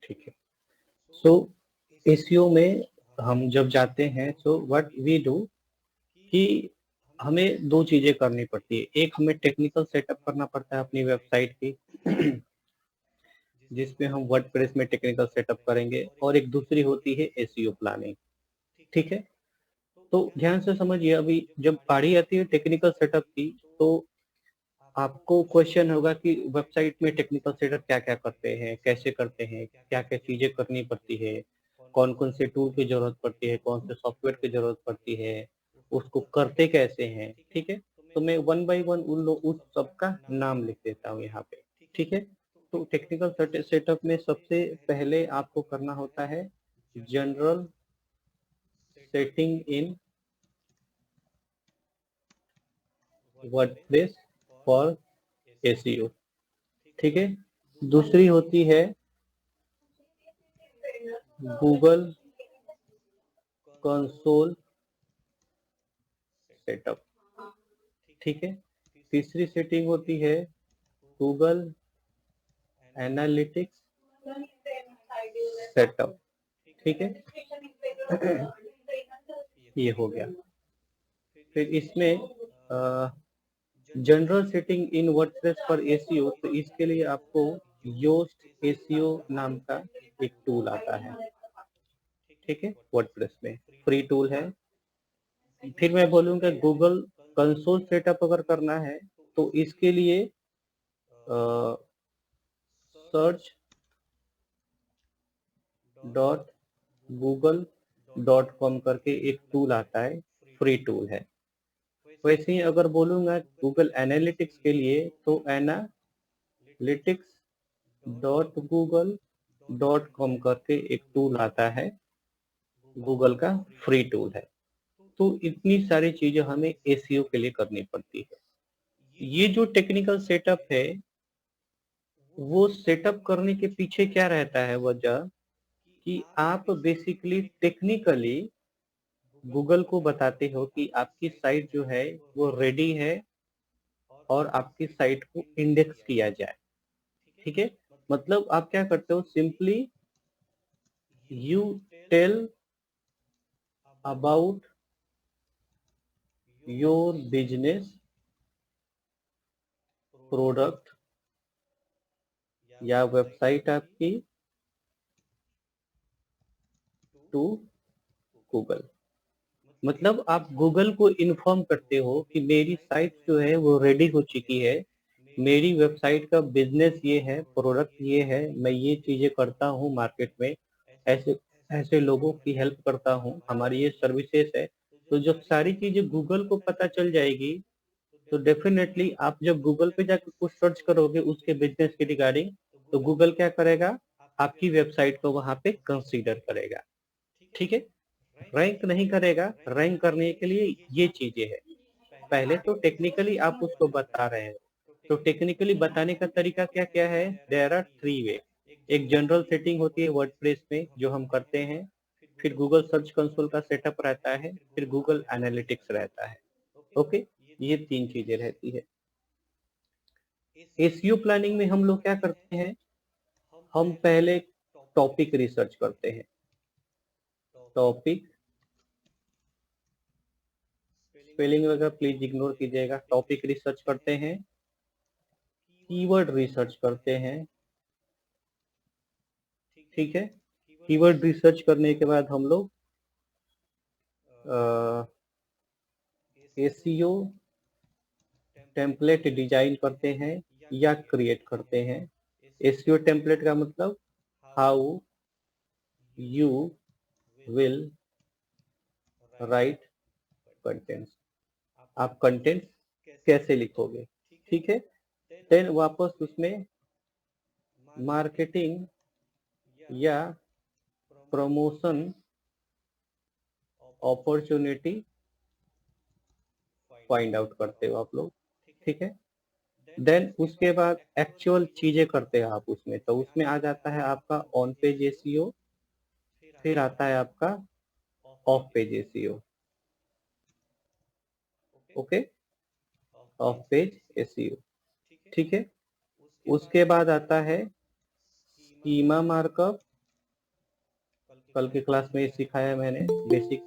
ठीक है। सो एसईओ में हम जब जाते हैं तो व्हाट वी डू कि हमें दो चीजें करनी पड़ती है। एक, हमें टेक्निकल सेटअप करना पड़ता है अपनी वेबसाइट की जिसमें हम वर्डप्रेस में टेक्निकल सेटअप करेंगे, और एक दूसरी होती है एसईओ प्लानिंग। ठीक है, तो ध्यान से समझिए। अभी जब बारी आती है टेक्निकल सेटअप की, तो आपको क्वेश्चन होगा कि वेबसाइट में टेक्निकल सेटअप क्या क्या करते हैं, कैसे करते हैं, क्या क्या चीजें करनी पड़ती है, कौन कौन से टूल की जरूरत पड़ती है, कौन से सॉफ्टवेयर की जरूरत पड़ती है, उसको करते कैसे हैं। ठीक है, तो मैं वन बाय वन उस सब का नाम लिख देता हूँ यहाँ पे। ठीक है, तो टेक्निकल सेटअप में सबसे पहले आपको करना होता है general setting in WordPress for SEO. ठीक है, दूसरी होती है गूगल कंसोल सेटअप। ठीक है, तीसरी सेटिंग होती है गूगल एनालिटिक्स सेटअप। ठीक है, ये हो गया। फिर इसमें general setting in WordPress for SEO, तो इसके लिए आपको योस्ट एसईओ नाम का एक टूल आता है। ठीक है, वर्डप्रेस में फ्री टूल है। फिर मैं बोलूंगा गूगल कंसोल सेटअप अगर करना है तो इसके लिए search dot Google dot com करके एक टूल आता है, फ्री टूल है। वैसे ही अगर बोलूंगा गूगल एनालिटिक्स के लिए तो analytics dot Google dot com करके एक टूल आता है, गूगल का फ्री टूल है। तो इतनी सारी चीजें हमें एसईओ के लिए करनी पड़ती है। ये जो टेक्निकल सेटअप है, वो सेटअप करने के पीछे क्या रहता है वजह, कि आप बेसिकली टेक्निकली गूगल को बताते हो कि आपकी साइट जो है वो रेडी है और आपकी साइट को इंडेक्स किया जाए। ठीक है, मतलब आप क्या करते हो, simply you tell about your business product या वेबसाइट आपकी टू गूगल। मतलब आप गूगल को इन्फॉर्म करते हो कि मेरी साइट जो है वो रेडी हो चुकी है, मेरी वेबसाइट का बिजनेस ये है, प्रोडक्ट ये है, मैं ये चीजें करता हूँ मार्केट में, ऐसे ऐसे लोगों की हेल्प करता हूँ, हमारी ये सर्विसेज है। तो जब सारी चीजें गूगल को पता चल जाएगी, तो डेफिनेटली आप जब गूगल पे जाकर कुछ सर्च करोगे उसके बिजनेस के रिगार्डिंग, तो गूगल क्या करेगा, आपकी वेबसाइट को वहां पे कंसीडर करेगा। ठीक है, रैंक नहीं करेगा, रैंक करने के लिए ये चीजें है। पहले तो टेक्निकली आप उसको बता रहे हैं, तो टेक्निकली बताने का तरीका क्या क्या है, देयर आर थ्री वे। एक जनरल सेटिंग होती है वर्डप्रेस में जो हम करते हैं, फिर गूगल सर्च कंसोल का सेटअप रहता है, फिर गूगल एनालिटिक्स रहता है। ओके, ये तीन चीजें रहती है। एसईओ प्लानिंग में हम लोग क्या करते हैं, हम पहले टॉपिक रिसर्च करते हैं। टॉपिक, स्पेलिंग वगैरह प्लीज इग्नोर कीजिएगा। टॉपिक रिसर्च करते हैं, कीवर्ड रिसर्च करते हैं। ठीक है, कीवर्ड रिसर्च करने के बाद हम लोग एसईओ टेम्पलेट डिजाइन करते हैं या क्रिएट करते हैं। एसईओ टेम्पलेट का मतलब how you will write contents, आप कंटेंट कैसे लिखोगे। ठीक है, देन वापस उसमें मार्केटिंग या प्रमोशन अपॉर्चुनिटी फाइंड आउट करते हो आप लोग। ठीक है, देन उसके बाद एक्चुअल चीजें करते हैं आप उसमें, तो उसमें आ जाता है आपका ऑन पेज एसईओ, फिर आता है आपका of page SEO. Okay, of page SEO. ठीक है, उसके बाद आता है स्कीमा मार्कअप कल की क्लास में सिखाया मैंने,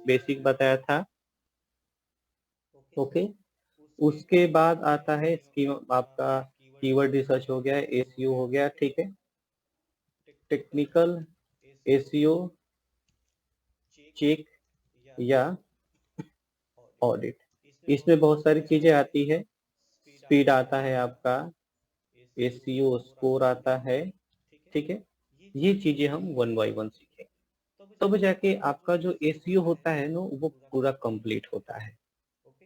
बेसिक बताया था। ओके, उसके बाद आता है स्कीम, आपका कीवर्ड रिसर्च हो गया, एसईओ हो गया, ठीक है। टेक्निकल एसईओ चेक या ऑडिट, इसमें बहुत सारी चीजें आती है। स्पीड आता है आपका, एसईओ स्कोर आता है, ठीक है। ये चीजें हम वन बाय वन सीखेंगे, तब जाके आपका जो एसईओ होता है ना वो पूरा कंप्लीट होता है।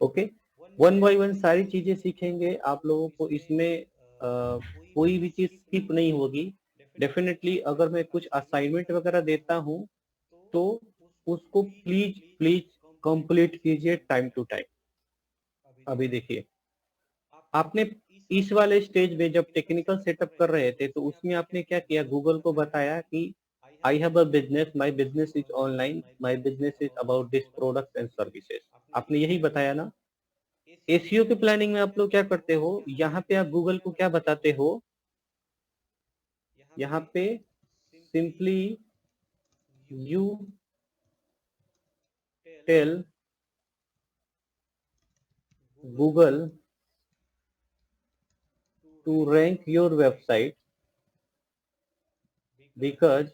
ओके, वन बाय वन सारी चीजें सीखेंगे। आप लोगों को इसमें कोई भी चीज स्किप नहीं होगी। डेफिनेटली अगर मैं कुछ असाइनमेंट वगैरह देता हूँ तो उसको प्लीज प्लीज कंप्लीट कीजिए टाइम टू टाइम। अभी देखिए, आपने इस वाले स्टेज में जब टेक्निकल सेटअप कर रहे थे तो उसमें आपने क्या किया, गूगल को बताया कि I have a business, my business is online, my business is about this product and services. आपने यही बताया ना। एसईओ के प्लानिंग में आप लोग क्या करते हो, यहाँ पे आप गूगल को क्या बताते हो, यहाँ पे simply you tell Google to rank your website because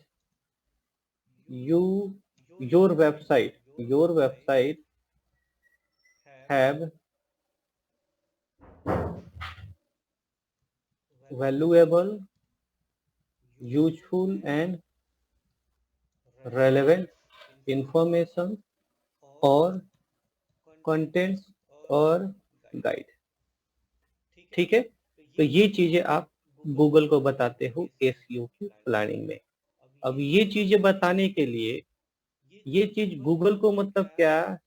your website have valuable, useful and relevant information और contents और guide, ठीक है। तो ये चीजें आप गूगल को बताते हो एसईओ की प्लानिंग में। अब ये चीजें बताने के लिए, ये चीज गूगल को मतलब क्या,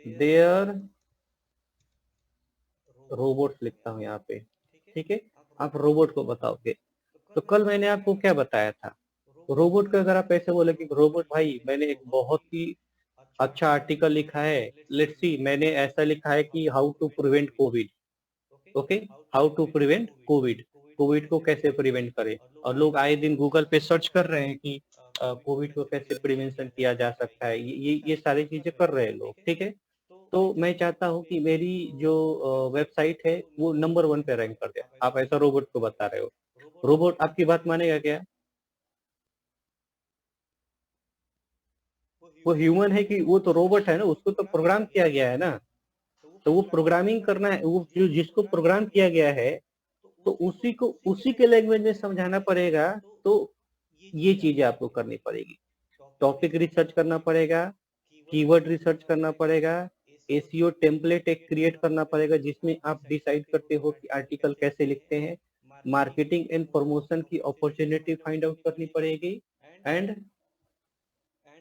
देयर रोबोट लिखता हूं यहाँ पे, ठीक है। आप रोबोट को बताओगे। तो कल मैंने आपको क्या बताया था, रोबोट का अगर आप ऐसे बोले कि रोबोट भाई मैंने एक बहुत ही अच्छा आर्टिकल लिखा है, लेट्स सी मैंने ऐसा लिखा है कि how to prevent Covid. Okay, how to prevent Covid, Covid को कैसे प्रिवेंट करें। और लोग आए दिन गूगल पे सर्च कर रहे हैं कि कोविड को कैसे प्रिवेंशन किया जा सकता है, ये सारी चीजें कर रहे हैं लोग, ठीक है। तो मैं चाहता हूँ कि मेरी जो वेबसाइट है वो नंबर 1 पे रैंक कर दे। आप ऐसा रोबोट को बता रहे हो, रोबोट आपकी बात मानेगा क्या? वो ह्यूमन है कि वो तो रोबोट है ना, उसको तो प्रोग्राम किया गया है ना। तो वो प्रोग्रामिंग करना है, वो जो जिसको प्रोग्राम किया गया है तो उसी को उसी के लैंग्वेज में समझाना पड़ेगा। तो ये चीजें आपको करनी पड़ेगी, टॉपिक रिसर्च करना पड़ेगा, कीवर्ड रिसर्च करना पड़ेगा, एसईओ टेम्पलेट एक क्रिएट करना पड़ेगा जिसमें आप डिसाइड करते हो कि आर्टिकल कैसे लिखते हैं, मार्केटिंग एंड प्रमोशन की अपॉर्चुनिटी फाइंड आउट करनी पड़ेगी, and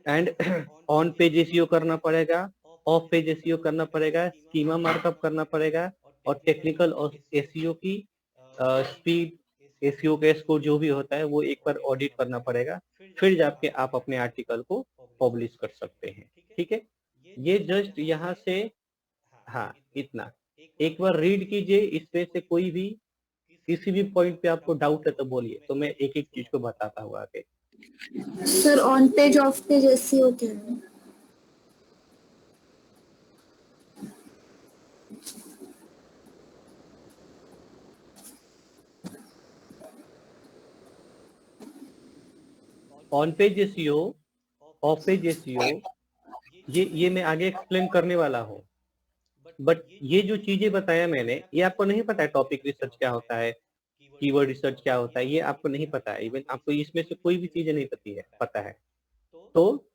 and on page SEO करना पड़ेगा, ऑफ पेज एसईओ करना पड़ेगा, स्कीमा मार्कअप करना पड़ेगा, और टेक्निकल और एसईओ की स्पीड, एसईओ का स्कोर जो भी होता है वो एक बार ऑडिट करना पड़ेगा, फिर जाके आप अपने आर्टिकल को पब्लिश कर सकते हैं, ठीक है। ये जस्ट यहाँ से, हाँ इतना एक बार रीड कीजिए, इसमें से कोई भी किसी भी पॉइंट पे आपको डाउट है तो बोलिए, तो मैं एक एक चीज को बताता हूँ आगे। Sir on page of page SEO क्या है? On page SEO, of page SEO, ये मैं आगे एक्सप्लेन करने वाला हूँ। बट ये जो चीजें बताया मैंने, ये आपको नहीं पता है टॉपिक रिसर्च क्या होता है, कीवर्ड रिसर्च क्या होता है, ये आपको नहीं पता है। इवन आपको इसमें से कोई भी चीजें नहीं पता है। तो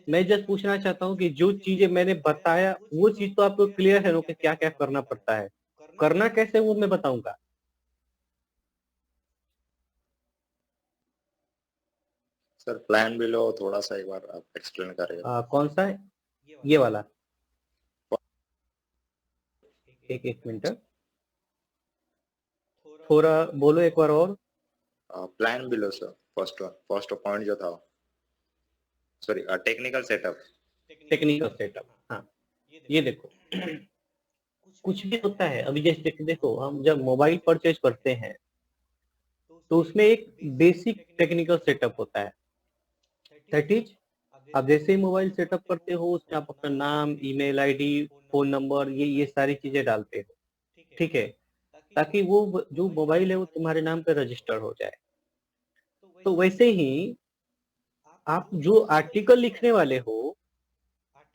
मैं जस्ट पूछना चाहता हूँ कि जो चीजें मैंने बताया वो चीज तो आपको क्लियर है ना कि क्या क्या करना पड़ता है, करना कैसे वो मैं बताऊंगा। सर प्लान बिलो थोड़ा सा एक बार आप एक्सप्लेन करेगा। कौन सा है ये वाला? एक एक मिनट, थोड़ा बोलो एक बार और। Plan below sir, first point जो था, sorry technical setup. Technical setup, हाँ ये देखो कुछ भी होता है। अभी जैसे देखो हम जब मोबाइल परचेज करते हैं तो उसमें एक बेसिक टेक्निकल सेटअप होता है, दैट इज आप जैसे ही मोबाइल सेटअप करते हो उसमें आप अपना नाम, ईमेल आईडी, फोन नंबर, ये सारी चीजें डालते हो, ठीक है, ताकि वो जो मोबाइल है वो तुम्हारे नाम पे रजिस्टर हो जाए। तो वैसे ही आप जो आर्टिकल लिखने वाले हो,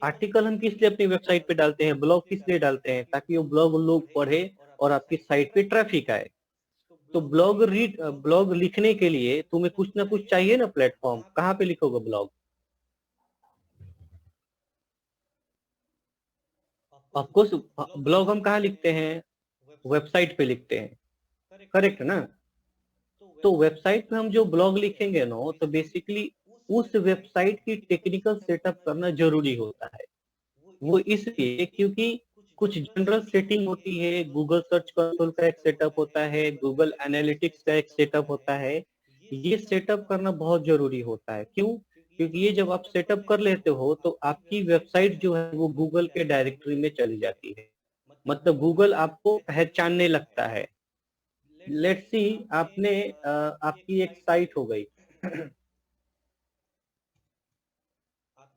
आर्टिकल हम किस लिए अपनी वेबसाइट पे डालते हैं, ब्लॉग किस लिए डालते हैं, ताकि वो ब्लॉग लोग पढ़े और आपकी साइट पे ट्रैफिक आए। तो ब्लॉग लिखने के लिए तुम्हें कुछ ना कुछ चाहिए ना प्लेटफॉर्म, कहाँ पे लिखोगे ब्लॉग? ऑफकोर्स ब्लॉग हम कहाँ लिखते हैं, वेबसाइट पे लिखते हैं, करेक्ट ना? तो वेबसाइट पे हम जो ब्लॉग लिखेंगे ना, तो बेसिकली उस वेबसाइट की टेक्निकल सेटअप करना जरूरी होता है। वो इसलिए क्योंकि कुछ जनरल सेटिंग होती है, गूगल सर्च कंसोल का एक सेटअप होता है, गूगल एनालिटिक्स का एक सेटअप होता है। ये सेटअप करना बहुत जरूरी होता है। क्यों? क्योंकि ये जब आप सेटअप कर लेते हो तो आपकी वेबसाइट जो है वो गूगल के डायरेक्टरी में चली जाती है, मतलब गूगल आपको पहचानने लगता है। लेट्स सी आपने आपकी एक साइट हो गई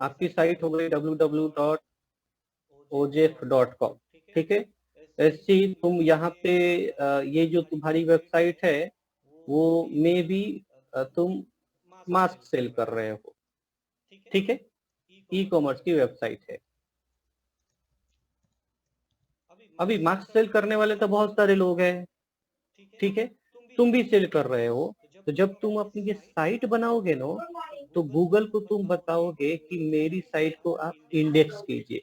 आपकी साइट हो गई www.ojf.com, ठीक है। ऐसी तुम यहाँ पे ये जो तुम्हारी वेबसाइट है वो मे बी तुम मास्क सेल कर रहे हो, ठीक है, ई कॉमर्स की वेबसाइट है। अभी मास्क सेल करने वाले तो बहुत सारे लोग हैं, ठीक है, तुम भी सेल कर रहे हो। तो जब तुम अपनी ये साइट बनाओगे ना, तो गूगल को तुम बताओगे कि मेरी साइट को आप इंडेक्स कीजिए।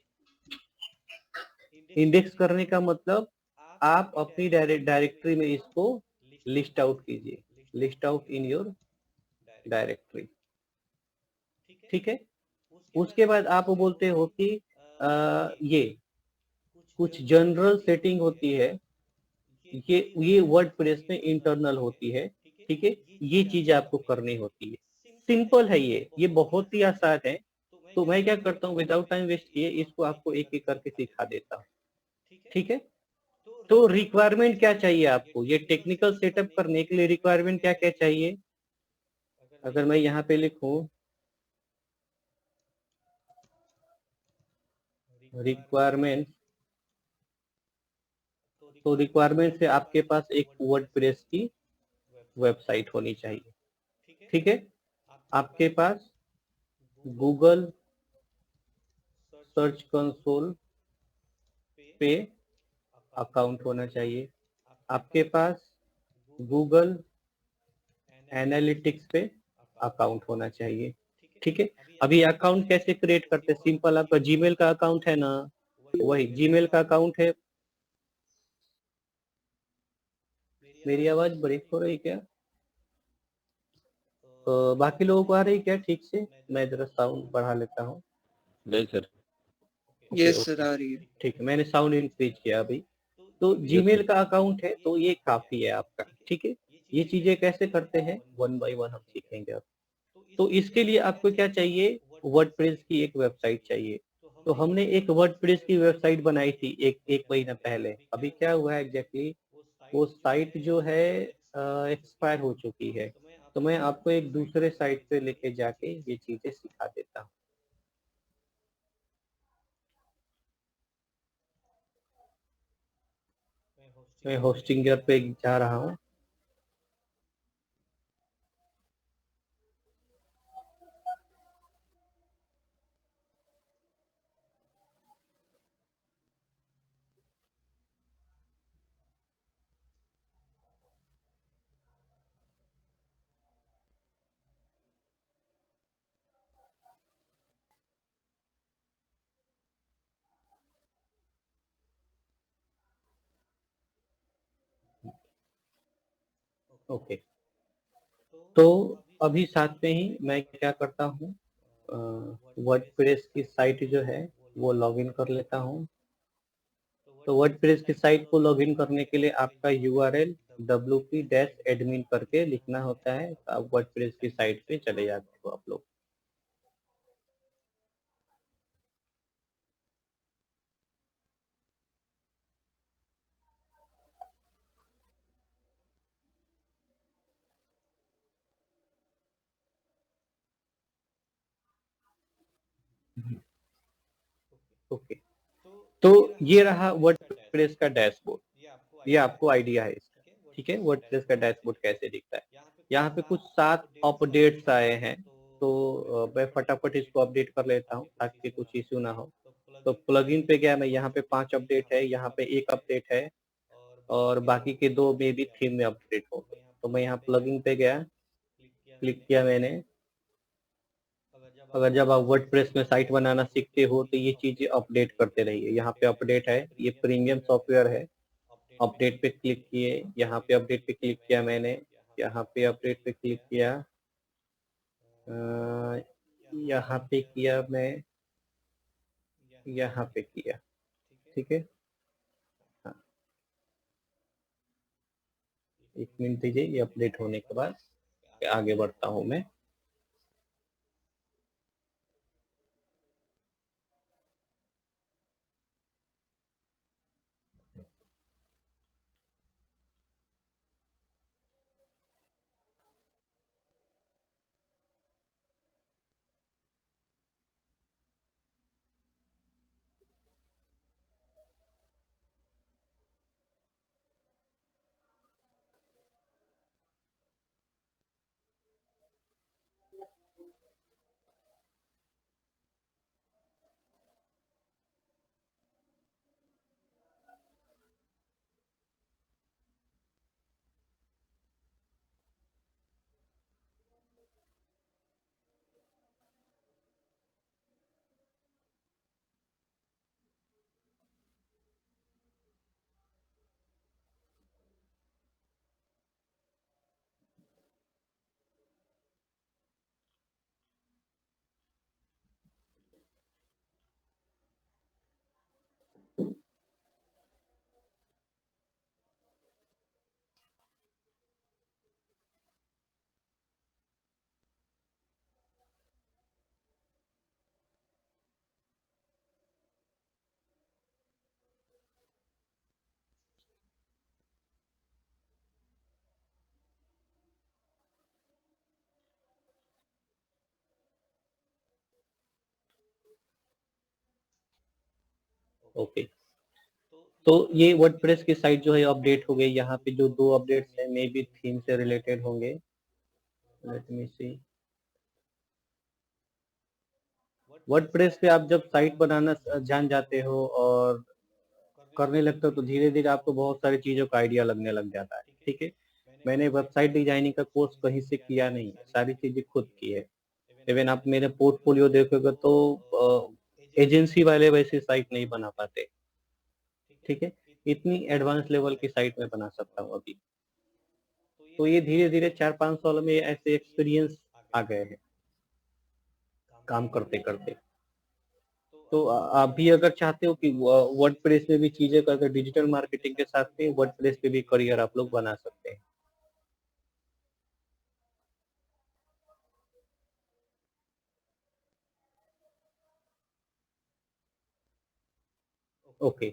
इंडेक्स करने का मतलब आप अपनी डायरेक्टरी में इसको लिस्ट आउट कीजिए, list out in your directory, ठीक है। उसके बाद आप बोलते हो कि ये कुछ जनरल सेटिंग होती है, ये वर्डप्रेस में इंटरनल होती है, ठीक है, ये चीजें आपको करनी होती है। सिंपल है, ये बहुत ही आसान है। तो मैं क्या करता हूँ, विदाउट टाइम वेस्ट किए इसको आपको एक एक करके सिखा देता हूँ, ठीक है। तो रिक्वायरमेंट क्या चाहिए आपको, ये टेक्निकल सेटअप करने के लिए रिक्वायरमेंट क्या क्या चाहिए? अगर मैं यहाँ पे लिखूं रिक्वायरमेंट, तो रिक्वायरमेंट से आपके पास एक वर्डप्रेस की वेबसाइट होनी चाहिए, ठीक है। आपके पास गूगल सर्च कंसोल पे अकाउंट होना चाहिए, आपके पास गूगल एनालिटिक्स पे अकाउंट होना चाहिए, ठीक है। अभी अकाउंट कैसे क्रिएट करते हैं, सिंपल, आपका जीमेल का अकाउंट है ना, वही जीमेल का अकाउंट है। मेरी आवाज ब्रेक हो रही क्या? तो बाकी लोगों को आ रही क्या ठीक से? मैं जरा साउंड बढ़ा लेता हूँ। नहीं sir. Okay yes sir okay, आ रही है। ठीक है, मैंने साउंड इंक्रीज किया अभी। तो यस जीमेल सर। का अकाउंट है तो ये काफी है आपका, ठीक है। ये चीजें कैसे करते हैं वन बाय वन हम सीखेंगे अब। तो इसके लिए आपको क्या चाहिए, वर्डप्रेस की एक वेबसाइट चाहिए। तो हमने एक वर्डप्रेस की वेबसाइट बनाई थी एक एक महीना पहले। अभी क्या हुआ है एग्जैक्टली, वो साइट जो है एक्सपायर हो चुकी है। तो मैं आपको एक दूसरे साइट पे लेके जाके ये चीजें सिखा देता हूँ। मैं होस्टिंगर पे जा रहा हूँ। ओके, तो अभी साथ में ही मैं क्या करता हूँ, वर्डप्रेस की साइट जो है वो लॉगिन कर लेता हूँ। तो वर्डप्रेस की साइट को लॉगिन करने के लिए आपका यूआरएल wp-admin करके लिखना होता है। तो आप वर्डप्रेस की साइट पे चले जाते हो आप लोग। ओके, तो ये रहा वर्डप्रेस का डैशबोर्ड। ये आपको आइडिया है इसका, ठीक है? वर्डप्रेस का डैशबोर्ड कैसे दिखता है। यहाँ पे कुछ 7 अपडेट्स आए हैं, तो मैं फटाफट इसको अपडेट कर लेता हूँ ताकि कुछ इश्यू ना हो। तो प्लगइन पे गया मैं, यहाँ पे 5 अपडेट है, यहाँ पे 1 अपडेट है और बाकी के 2 में भी थीम में अपडेट होंगे। तो मैं यहाँ प्लगइन पे गया, क्लिक किया मैंने। अगर जब आप वर्डप्रेस में साइट बनाना सीखते हो तो ये चीजें अपडेट करते रहिए। यहाँ पे अपडेट है, ये प्रीमियम सॉफ्टवेयर है। अपडेट पे क्लिक किए, यहाँ पे अपडेट पे क्लिक किया मैंने, यहाँ पे अपडेट पे क्लिक किया, यहाँ पे किया मैं, यहाँ पे किया, ठीक है। हाँ, 1 मिनट दीजिए, ये अपडेट होने के बाद आगे बढ़ता हूँ मैं। ओके, तो ये वर्डप्रेस की साइट जो है अपडेट हो गई। यहाँ पे जो 2 अपडेट्स हैं मे बी थीम से रिलेटेड होंगे। लेट मी सी। वर्डप्रेस पे आप जब साइट बनाना जान जाते हो और करने लगते हो तो धीरे धीरे आपको बहुत सारी चीजों का आइडिया लगने लग जाता है, ठीक है। मैंने वेबसाइट डिजाइनिंग का कोर्स कहीं से किया नहीं है, सारी चीजें खुद की है। इवन आप मेरे पोर्टफोलियो देखोगे तो एजेंसी वाले वैसे साइट नहीं बना पाते, ठीक है। इतनी एडवांस लेवल की साइट मैं बना सकता हूँ अभी। तो ये धीरे धीरे 4-5 साल में ऐसे एक्सपीरियंस आ गए हैं काम करते करते। तो आप भी अगर चाहते हो कि वर्डप्रेस में भी चीजें करके डिजिटल मार्केटिंग के साथ में वर्डप्रेस पे भी करियर आप लोग बना सकते हैं। ओके,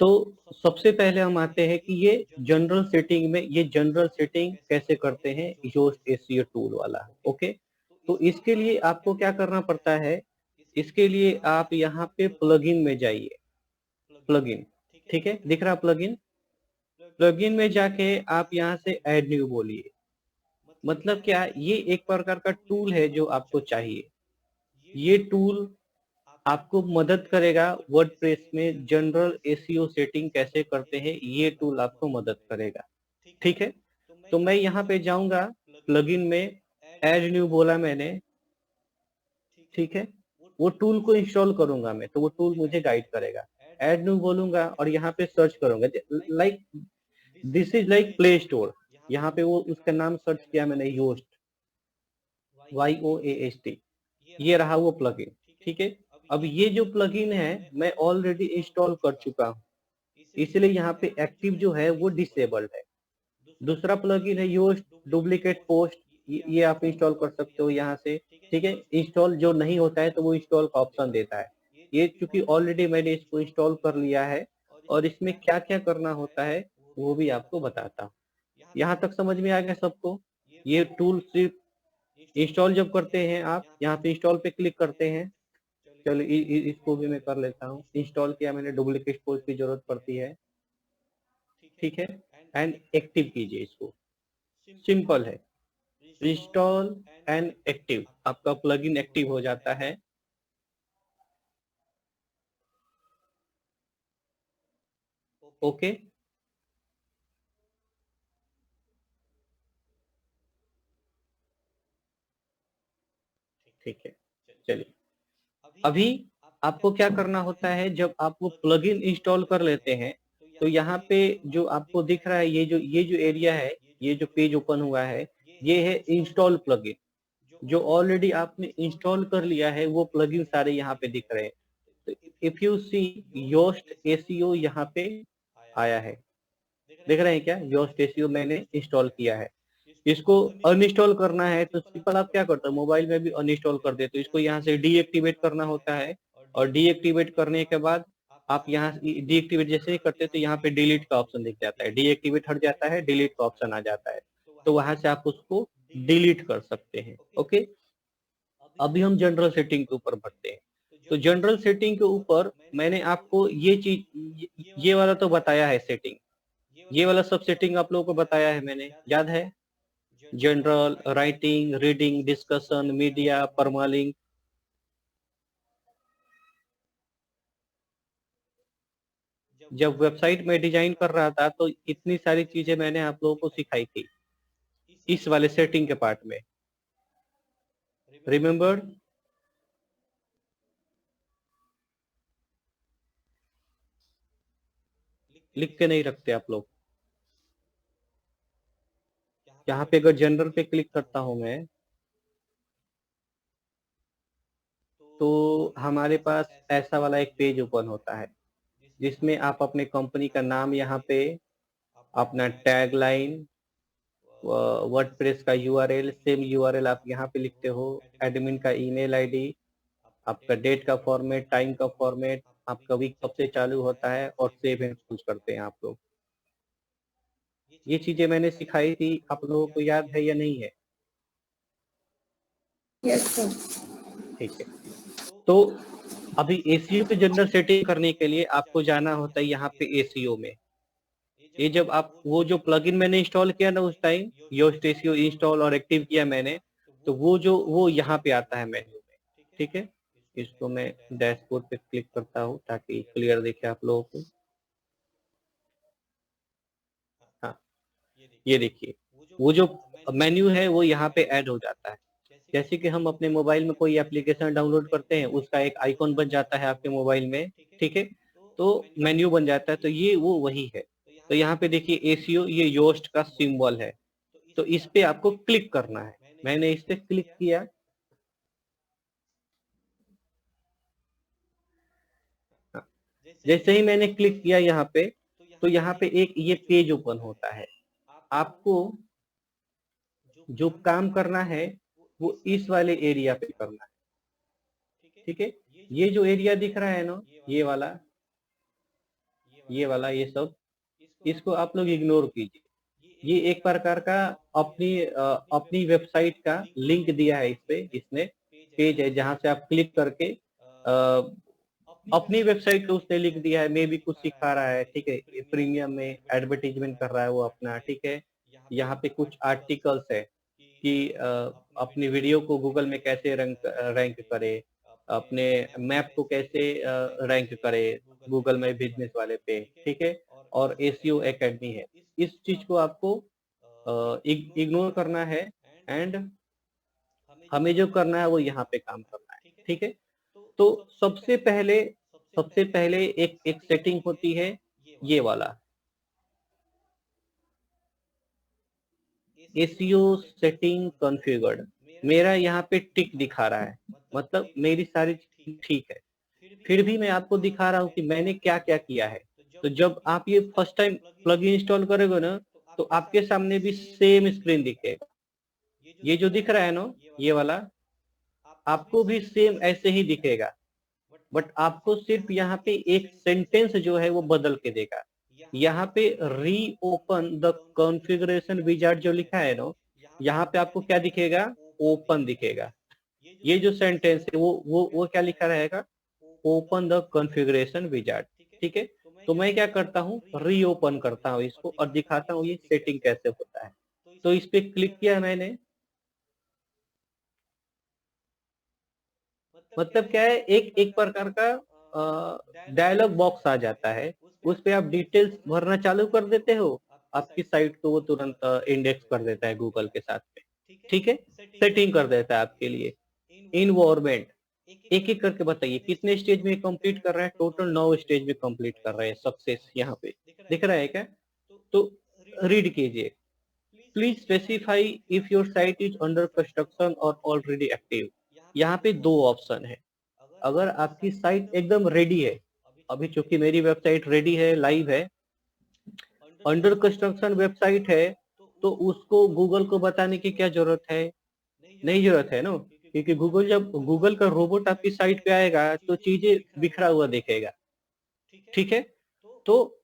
तो सबसे पहले हम आते हैं कि ये जनरल सेटिंग में, ये जनरल सेटिंग कैसे करते हैं योस्ट एसईओ टूल वाला। ओके, तो इसके लिए आपको क्या करना पड़ता है, इसके लिए आप यहाँ पे प्लगइन में जाइए। प्लगइन, ठीक है, दिख रहा प्लगइन। प्लगइन में जाके आप यहाँ से ऐड न्यू बोलिए। मतलब क्या, ये एक प्रकार का टूल है जो आपको चाहिए। ये टूल आपको मदद करेगा वर्डप्रेस में जनरल एसईओ सेटिंग कैसे करते हैं, ये टूल आपको मदद करेगा, ठीक है। तो मैं यहाँ पे जाऊंगा, प्लगइन में ऐड न्यू बोला मैंने, ठीक है। वो टूल को इंस्टॉल करूंगा मैं, तो वो टूल मुझे गाइड करेगा। ऐड न्यू बोलूंगा और यहाँ पे सर्च करूंगा, like this is like play store. यहाँ पे वो उसका नाम सर्च किया मैंने, योस्ट, YOAST। ये रहा वो प्लगइन, ठीक है। अब ये जो प्लगइन है मैं ऑलरेडी इंस्टॉल कर चुका हूँ, इसलिए यहाँ पे एक्टिव जो है वो डिसेबल्ड है। दूसरा प्लगइन है योस्ट डुप्लीकेट पोस्ट, ये आप इंस्टॉल कर सकते हो यहाँ से, ठीक है। इंस्टॉल जो नहीं होता है तो वो इंस्टॉल का ऑप्शन देता है। ये चूंकि ऑलरेडी मैंने इसको इंस्टॉल कर लिया है और इसमें क्या क्या करना होता है वो भी आपको बताता हूँ। यहाँ तक समझ में आ गया सबको। ये टूल सिर्फ इंस्टॉल जब करते हैं आप यहाँ पे इंस्टॉल पे क्लिक करते हैं, चलो इसको भी मैं कर लेता हूँ। इंस्टॉल किया मैंने, डुप्लीकेट पोस्ट की जरूरत पड़ती है, ठीक है। एंड एक्टिव कीजिए इसको, सिंपल है। इंस्टॉल एंड एक्टिव, आपका प्लगइन एक्टिव हो जाता है। ओके, ठीक है। चलिए, अभी आपको क्या करना होता है, जब आप वो प्लगइन इंस्टॉल कर लेते हैं तो यहाँ पे जो आपको दिख रहा है, ये जो एरिया है, ये जो पेज ओपन हुआ है, ये है इंस्टॉल प्लगइन। जो ऑलरेडी आपने इंस्टॉल कर लिया है वो प्लगइन सारे यहाँ पे दिख रहे हैं। तो if you see, Yoast SEO यहाँ पे आया है, देख रहे हैं क्या? योस्ट एसीओ मैंने इंस्टॉल किया है। इसको अनइंस्टॉल करना है तो सिंपल आप क्या करते हो, मोबाइल में भी अनइंस्टॉल कर देते हो। इसको यहाँ से डीएक्टिवेट करना होता है, और डीएक्टिवेट करने के बाद आप यहाँ डीएक्टिवेट जैसे ही करते हो तो यहाँ पे डिलीट का ऑप्शन दिख जाता है। डीएक्टिवेट हट जाता है, डिलीट का ऑप्शन आ जाता है, तो वहां से आप उसको डिलीट कर सकते हैं। ओके, अभी हम जनरल सेटिंग के ऊपर बढ़ते हैं। तो जनरल सेटिंग के ऊपर मैंने आपको ये चीज, ये वाला तो बताया है सेटिंग, ये वाला सब सेटिंग आप लोगों को बताया है मैंने, याद है? General, writing, reading, discussion, media, permalink. जब वेबसाइट में डिजाइन कर रहा था तो इतनी सारी चीजें मैंने आप लोगों को सिखाई थी इस वाले सेटिंग के पार्ट में, रिमेम्बर? लिख के नहीं रखते आप लोग? यहाँ पे अगर जनरल पे क्लिक करता हूं मैं, तो हमारे पास ऐसा वाला एक पेज ओपन होता है जिसमें आप अपने कंपनी का नाम, यहाँ पे अपना टैग लाइन, वर्डप्रेस का यूआरएल, सेम यूआरएल आप यहाँ पे लिखते हो, एडमिन का ईमेल आईडी, आपका डेट का फॉर्मेट, टाइम का फॉर्मेट, आपका वीक कब से चालू होता है, और सेव एंड क्लोज करते हैं आप लोग। ये चीजें मैंने सिखाई थी, आप लोगों को याद है या नहीं है? Yes sir. ठीक है। तो अभी एसीओ पे जनरल सेटिंग करने के लिए आपको जाना होता है यहाँ पे एसीओ में। ये जब आप वो जो प्लगइन मैंने इंस्टॉल किया ना उस टाइम, योस्ट एसीओ इंस्टॉल और एक्टिव किया मैंने, तो वो यहाँ पे आता है मेन्यू में, ठीक है। इसको मैं डैशबोर्ड पे क्लिक करता हूँ ताकि क्लियर दिखे आप लोगों को। हाँ, ये देखिए, वो जो मेन्यू है वो यहाँ पे ऐड हो जाता है। जैसे कि हम अपने मोबाइल में कोई एप्लीकेशन डाउनलोड करते हैं, उसका एक आइकॉन बन जाता है आपके मोबाइल में, ठीक है, तो मेन्यू बन जाता है, तो ये वो वही है। तो यहाँ पे देखिए एसीओ, ये योस्ट का सिंबल है, तो इस पे आपको क्लिक करना है। मैंने इस पे क्लिक किया, जैसे ही मैंने क्लिक किया यहाँ पे, तो यहाँ पे एक ये पेज ओपन होता है। आपको जो काम करना है वो इस वाले एरिया पे करना है, ठीक है। ये जो एरिया दिख रहा है ना, ये वाला, ये सब, इसको आप लोग इग्नोर कीजिए। ये एक प्रकार का अपनी वेबसाइट का लिंक दिया है इस पे, इसने पेज है जहां से आप क्लिक करके अपनी वेबसाइट को उसने लिख दिया है, मे भी कुछ सिखा रहा है, ठीक है। प्रीमियम में एडवर्टीजमेंट कर रहा है वो अपना, ठीक है। यहाँ पे कुछ आर्टिकल्स है कि अपनी वीडियो को गूगल में कैसे रैंक करे, अपने मैप को कैसे रैंक करे गूगल में बिजनेस वाले पे, ठीक है। और एसीओ एकेडमी है, इस चीज को आपको इग्नोर करना है, एंड हमें जो करना है वो यहाँ पे काम करना है, ठीक है। तो सबसे पहले एक एक सेटिंग होती है, ये वाला एसीओ सेटिंग कॉन्फ़िगर्ड। मेरा यहाँ पे टिक दिखा रहा है, मतलब मेरी सारी चीज ठीक है। फिर भी मैं आपको दिखा रहा हूँ कि मैंने क्या क्या किया है। तो जब आप ये फर्स्ट टाइम प्लग इंस्टॉल करोगे ना, तो आपके सामने भी सेम स्क्रीन दिखेगा। ये जो दिख रहा है ना, ये वाला, आपको भी सेम ऐसे ही दिखेगा, बट आपको सिर्फ यहाँ पे एक सेंटेंस जो है वो बदल के देगा। यहाँ पे री ओपन द कॉन्फ़िगरेशन विजार्ड जो लिखा है ना, यहाँ पे आपको क्या दिखेगा? ओपन दिखेगा। ये जो सेंटेंस है वो क्या लिखा रहेगा? Open the configuration wizard. ठीक है, तो मैं क्या करता हूँ, रीओपन करता हूँ इसको और दिखाता हूँ ये सेटिंग कैसे होता है। तो इस पे क्लिक किया मैंने, मतलब क्या है, एक एक प्रकार का डायलॉग बॉक्स आ जाता है, उस पे आप डिटेल्स भरना चालू कर देते हो, आपकी साइट को वो तुरंत इंडेक्स कर देता है गूगल के साथ में। ठीक है, सेटिंग कर देता है आपके लिए। इन्वायरमेंट एक एक करके बताइए कितने स्टेज में कंप्लीट कर रहा है, टोटल 9 स्टेज में कंप्लीट कर रहे हैं सक्सेस, यहाँ पे दिख रहा है क्या? तो रीड कीजिए, please specify if your site is under construction और ऑलरेडी एक्टिव। यहाँ पे दो ऑप्शन है, अगर आपकी साइट एकदम रेडी है, अभी चूंकि मेरी वेबसाइट रेडी है, लाइव है, अंडर कंस्ट्रक्शन वेबसाइट है, तो उसको गूगल को बताने की क्या जरूरत है? नहीं जरूरत है ना, क्योंकि गूगल, जब गूगल का रोबोट आपकी साइट पे आएगा तो चीजें बिखरा हुआ दिखेगा। ठीक है, तो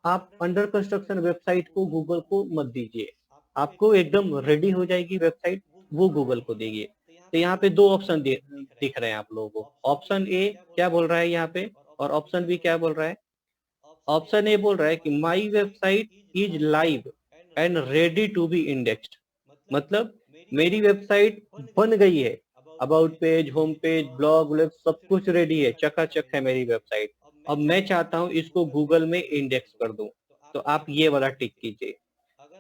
आप अंडर कंस्ट्रक्शन वेबसाइट को गूगल को मत दीजिए, आपको एकदम रेडी हो जाएगी वेबसाइट, वो गूगल को देगी। तो यहाँ पे दो ऑप्शन दिख रहे हैं आप लोगों को, ऑप्शन ए क्या बोल रहा है यहाँ पे, और ऑप्शन बी क्या बोल रहा है? ऑप्शन ए बोल रहा है कि my website is live and ready to be indexed, मतलब मेरी वेबसाइट बन गई है, about page, home page, blog vlog सब कुछ रेडी है, चकाचक है मेरी वेबसाइट, अब मैं चाहता हूं इसको गूगल में इंडेक्स कर दूं, तो आप ये वाला टिक कीजिए।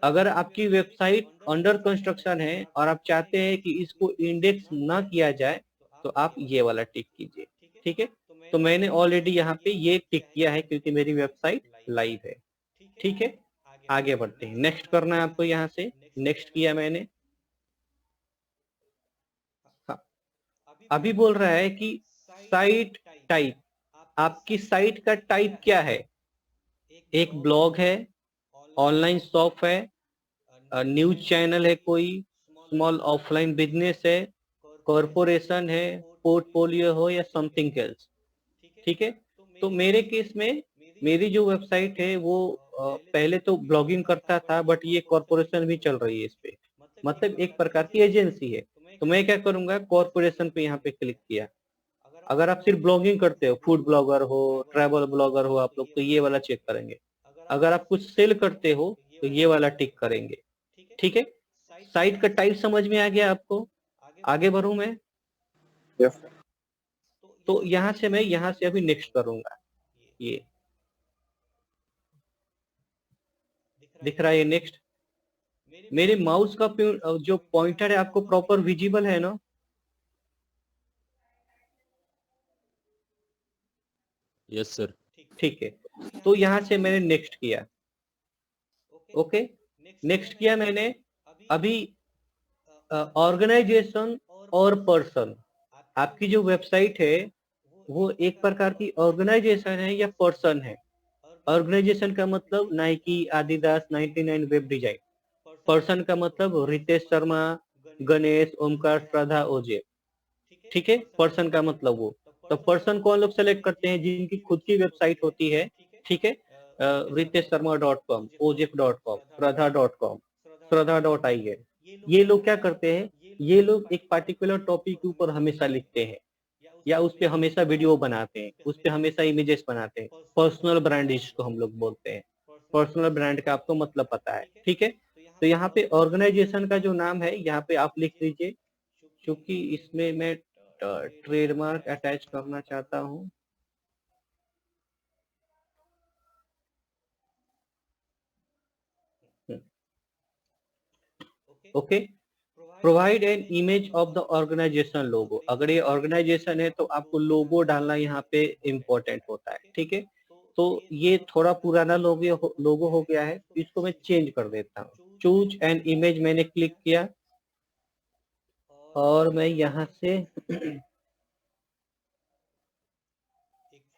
अगर आपकी वेबसाइट अंडर कंस्ट्रक्शन है और आप चाहते हैं कि इसको इंडेक्स ना किया जाए, तो आप ये वाला टिक कीजिए। ठीक है, तो मैंने ऑलरेडी यहाँ पे ये टिक किया है क्योंकि मेरी वेबसाइट लाइव है। ठीक है, आगे बढ़ते हैं, नेक्स्ट करना है आपको, यहाँ से नेक्स्ट किया मैंने। हाँ, अभी बोल रहा है कि साइट टाइप, आपकी साइट का टाइप क्या है? एक ब्लॉग है, ऑनलाइन शॉप है, न्यूज चैनल है, कोई स्मॉल ऑफलाइन बिजनेस है, कॉरपोरेशन है, पोर्टफोलियो हो, या समथिंग एल्स। ठीक है, तो मेरे केस में मेरी जो वेबसाइट है वो पहले तो ब्लॉगिंग करता था, बट ये कॉरपोरेशन भी चल रही है इस पे, मतलब एक प्रकार की एजेंसी है। तो मैं क्या करूंगा, कॉरपोरेशन पे यहाँ पे क्लिक किया। अगर आप सिर्फ ब्लॉगिंग करते हो, फूड ब्लॉगर हो, ट्रैवल ब्लॉगर हो आप लोग, तो ये वाला चेक करेंगे। अगर आप कुछ सेल करते हो तो ये वाला टिक करेंगे। ठीक है, साइट का टाइप समझ में आ गया आपको? आगे बढ़ूं मैं? Yes sir. तो यहाँ से मैं यहाँ से अभी नेक्स्ट करूंगा, ये दिख रहा है, ये नेक्स्ट। मेरे माउस का जो पॉइंटर है आपको प्रॉपर विजिबल है ना? Yes sir. ठीक है, तो यहाँ से मैंने नेक्स्ट किया। ओके, नेक्स्ट किया मैंने। अभी ऑर्गेनाइजेशन और पर्सन, आपकी जो वेबसाइट है वो एक प्रकार की ऑर्गेनाइजेशन है या पर्सन है? ऑर्गेनाइजेशन का मतलब Nike, Adidas, 99 web design. Person का मतलब रितेश शर्मा, गणेश, ओमकार, श्रद्धा, ओजे। ठीक है, पर्सन का मतलब वो। तो पर्सन कौन लोग सेलेक्ट करते हैं? जिनकी खुद की वेबसाइट होती है। ठीक है, रितेश शर्मा .com, ojeff.com, श्रद्धा.com, श्रद्धा.ai है। ये लोग क्या करते हैं, ये लोग एक पार्टिकुलर टॉपिक के ऊपर हमेशा लिखते हैं, या उस पे हमेशा वीडियो बनाते हैं, उस पे हमेशा इमेजेस बनाते हैं। पर्सनल ब्रांड जिसको हम लोग बोलते हैं, पर्सनल ब्रांड का आपको मतलब पता है। ठीक है, तो यहाँ पे ऑर्गेनाइजेशन का जो नाम है यहाँ पे आप लिख दीजिए, क्योंकि इसमें मैं ट्रेडमार्क अटैच करना चाहता हूँ। Okay, provide an image of the organisation logo. अगर ये ऑर्गेनाइजेशन है तो आपको लोगो डालना यहाँ पे इम्पोर्टेंट होता है। ठीक है, तो ये थोड़ा पुराना लोगो हो गया है, इसको मैं चेंज कर देता हूँ। चूज एन इमेज मैंने क्लिक किया और मैं यहाँ से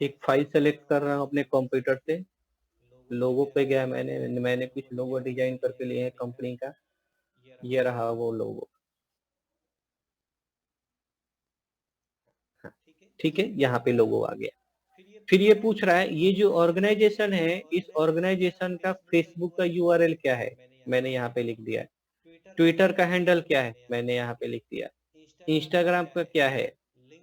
एक फाइल सेलेक्ट कर रहा हूँ अपने कंप्यूटर से। लोगो पे गया, मैंने कुछ लोगो डिजाइन करके लिए है कंपनी का, ये रहा वो लोगो। ठीक है, यहाँ पे लोगो आ गया। फिर ये पूछ रहा है ये जो ऑर्गेनाइजेशन है, इस ऑर्गेनाइजेशन का फेसबुक का यूआरएल क्या है? मैंने यहाँ पे लिख दिया। ट्विटर का हैंडल क्या है? मैंने यहाँ पे लिख दिया। इंस्टाग्राम का क्या है?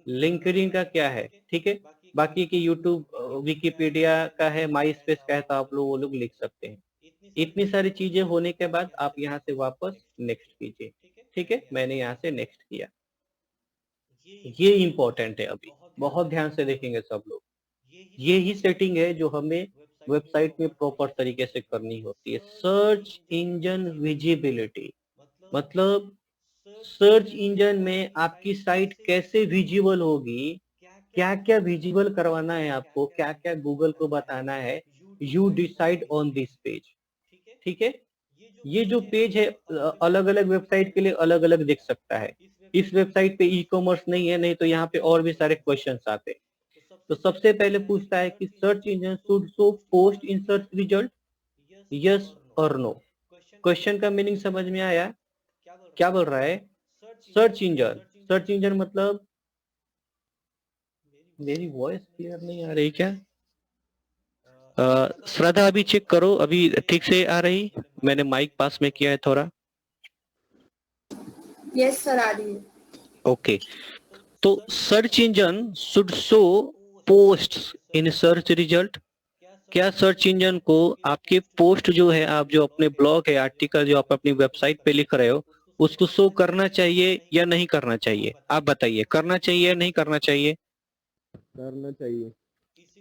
लिंक्डइन का क्या है? ठीक है, बाकी की यूट्यूब, विकिपीडिया का है, माई स्पेस का है, तो आप लोग वो लोग लिख सकते हैं। इतनी सारी चीजें होने के बाद आप यहाँ से वापस नेक्स्ट कीजिए। ठीक है, मैंने यहाँ से नेक्स्ट किया। ये इंपॉर्टेंट है, अभी बहुत ध्यान से देखेंगे सब लोग। ये ही सेटिंग है जो हमें वेबसाइट में प्रॉपर तरीके से करनी होती है। सर्च इंजन विजिबिलिटी मतलब सर्च इंजन में आपकी साइट कैसे विजिबल होगी, क्या क्या विजिबल करवाना है आपको, क्या क्या गूगल को बताना है, you decide on this page. ठीक है, ये जो पेज है अलग अलग वेबसाइट के लिए अलग अलग दिख सकता है। इस वेबसाइट पे ई कॉमर्स नहीं है, नहीं तो यहाँ पे और भी सारे क्वेश्चंस आते हैं। तो सबसे पहले पूछता है कि search engine should show post in search result, yes और नो। क्वेश्चन का मीनिंग समझ में आया? क्या बोल रहा है? सर्च इंजन मतलब, मेरी वॉइस क्लियर नहीं आ रही क्या? श्रद्धा अभी चेक करो, अभी ठीक से आ रही? मैंने माइक पास में किया है थोड़ा। यस सर, आ रही है। ओके, तो search engine should show posts in search result. क्या सर्च इंजन को आपके पोस्ट जो है, आप जो अपने ब्लॉग है, आर्टिकल जो आप अपनी वेबसाइट पे लिख रहे हो, उसको शो करना चाहिए या नहीं करना चाहिए? आप बताइए, करना चाहिए या नहीं करना चाहिए? करना चाहिए।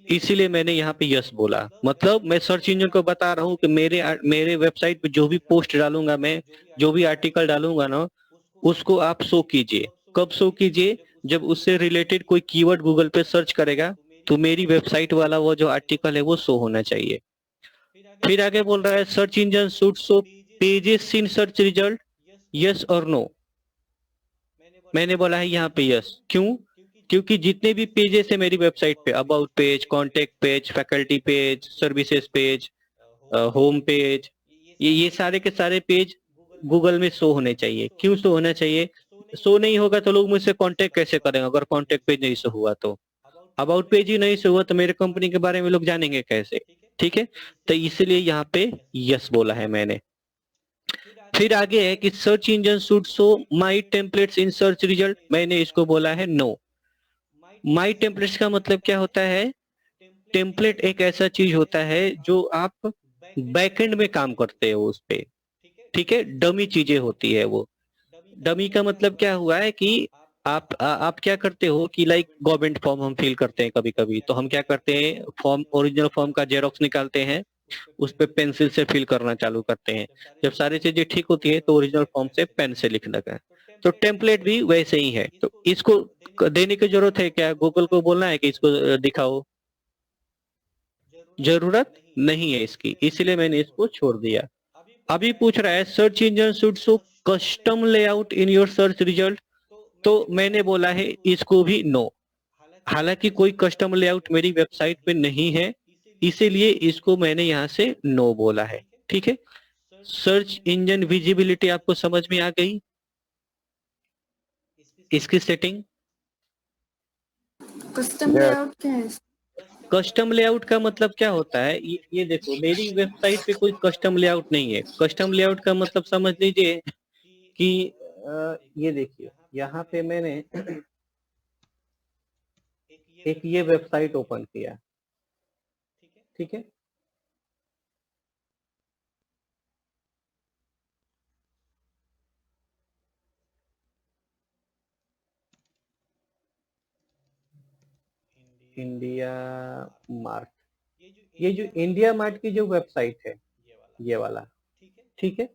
इसीलिए मैंने यहाँ पे यस बोला। मतलब मैं सर्च इंजन को बता रहा हूँ कि मेरे वेबसाइट पे जो भी पोस्ट डालूंगा मैं, जो भी आर्टिकल डालूंगा ना, उसको आप शो कीजिए। कब शो कीजिए? जब उससे रिलेटेड कोई कीवर्ड गूगल पे सर्च करेगा तो मेरी वेबसाइट वाला वो जो आर्टिकल है वो शो होना चाहिए। फिर आगे बोल रहा है search engine should show pages in search result, yes और नो। मैंने बोला है यहाँ पे यस। क्यों? क्योंकि जितने भी पेजेस है मेरी वेबसाइट पे, about page, contact page, faculty page, services page, home page, ये सारे के सारे पेज गूगल में शो होने चाहिए। क्यों शो होना चाहिए? शो नहीं होगा तो लोग मुझसे कांटेक्ट कैसे करेंगे? अगर कांटेक्ट पेज नहीं शो हुआ तो, अबाउट पेज ही नहीं शो हुआ तो मेरे कंपनी के बारे में लोग जानेंगे कैसे? ठीक है, तो इसलिए यहाँ पे यस बोला है मैंने। फिर आगे है कि search engine should show my templates in search result. मैंने इसको बोला है नो। माई टेम्पलेट्स का मतलब क्या होता है? टेम्पलेट एक ऐसा चीज होता है जो आप बैकएंड में काम करते हो उस पे। ठीक है, डमी चीजें होती है वो। डमी का मतलब क्या हुआ है कि आप क्या करते हो कि लाइक गवर्नमेंट फॉर्म हम फिल करते हैं कभी कभी, तो हम क्या करते हैं, फॉर्म, ओरिजिनल फॉर्म का जेरोक्स निकालते हैं, उस पे पेंसिल से फिल करना चालू करते हैं। जब सारी चीजें ठीक होती है तो ओरिजिनल फॉर्म से पेन से लिख लगा है। तो टेम्पलेट भी वैसे ही है। तो इसको देने की जरूरत है क्या? गूगल को बोलना है कि इसको दिखाओ? जरूरत नहीं है इसकी, इसलिए मैंने इसको छोड़ दिया। अभी पूछ रहा है search engine should show custom layout in your search result. तो मैंने बोला है इसको भी नो। हालांकि कोई कस्टम लेआउट मेरी वेबसाइट पे नहीं है, इसीलिए इसको मैंने यहाँ से नो बोला है। ठीक है, सर्च इंजन विजिबिलिटी आपको समझ में आ गई? इसकी सेटिंग। कस्टम लेआउट क्या है? कस्टम लेआउट का मतलब क्या होता है? ये देखो, मेरी वेबसाइट पे कोई कस्टम लेआउट नहीं है। कस्टम लेआउट का मतलब समझ लीजिए कि ये देखिए, यहाँ पे मैंने एक ये वेबसाइट ओपन किया। ठीक है, इंडिया मार्ट। ये जो इंडिया मार्ट की जो वेबसाइट है, ये वाला, ठीक है,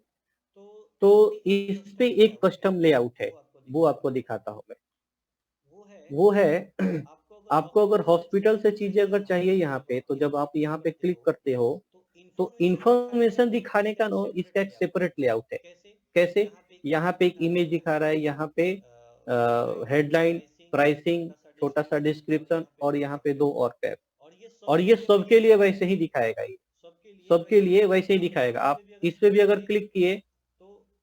तो इस पे एक कस्टम लेआउट है, वो आपको दिखाता हूँ मैं। वो है आपको अगर हॉस्पिटल से चीजें अगर चाहिए यहाँ पे, तो जब आप यहाँ पे क्लिक करते हो तो इंफॉर्मेशन दिखाने का नो इसका एक सेपरेट लेआउट है। कैसे? यहाँ पे एक इमेज दिखा रहा है, यहाँ पे हेडलाइन, प्राइसिंग, छोटा सा डिस्क्रिप्शन और यहाँ पे दो और टैब। और ये सबके लिए वैसे ही दिखाएगा, ये सबके लिए वैसे ही दिखाएगा। आप इस पे भी अगर क्लिक किए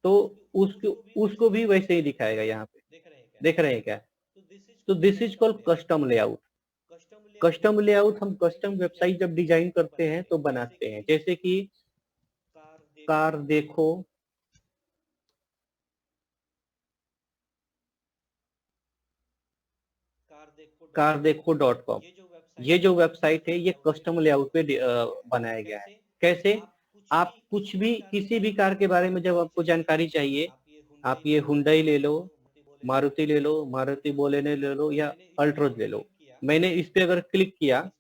तो उसको उसको भी वैसे ही दिखाएगा। यहाँ पे देख रहे हैं क्या? तो this is called custom layout. Custom layout हम कस्टम वेबसाइट जब डिजाइन करते हैं तो बनाते हैं। जैसे कि कार देखो, car देखो .com, ये जो वेबसाइट है ये कस्टम लेआउट पे बनाया गया है। कैसे? आप कुछ भी किसी भी कार के बारे में जब आपको जानकारी चाहिए, आप ये हुंडई ले लो, मारुति ले लो, मारुति बोलेनो ले लो या अल्ट्रोज ले लो। मैंने इस पे अगर क्लिक किया,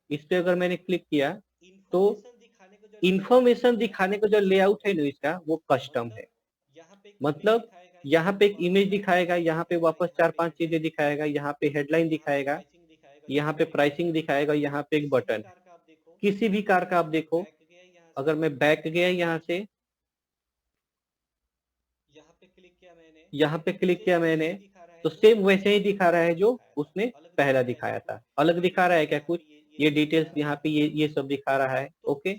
इस पे अगर मैंने क्लिक किया तो इंफॉर्मेशन दिखाने का जो लेआउट है ना इसका वो कस्टम है। मतलब यहाँ पे एक इमेज दिखाएगा, यहाँ पे वापस 4-5 चीजें दिखाएगा, यहाँ पे हेडलाइन दिखाएगा, यहाँ पे प्राइसिंग दिखाएगा, यहाँ पे एक बटन है। किसी भी कार का आप देखो, अगर मैं बैक गया यहाँ से, यहाँ पे क्लिक किया मैंने, तो सेम वैसे ही दिखा रहा है जो उसने पहला दिखाया था। अलग दिखा रहा है क्या कुछ? ये डिटेल्स यहाँ पे ये सब दिखा रहा है। ओके,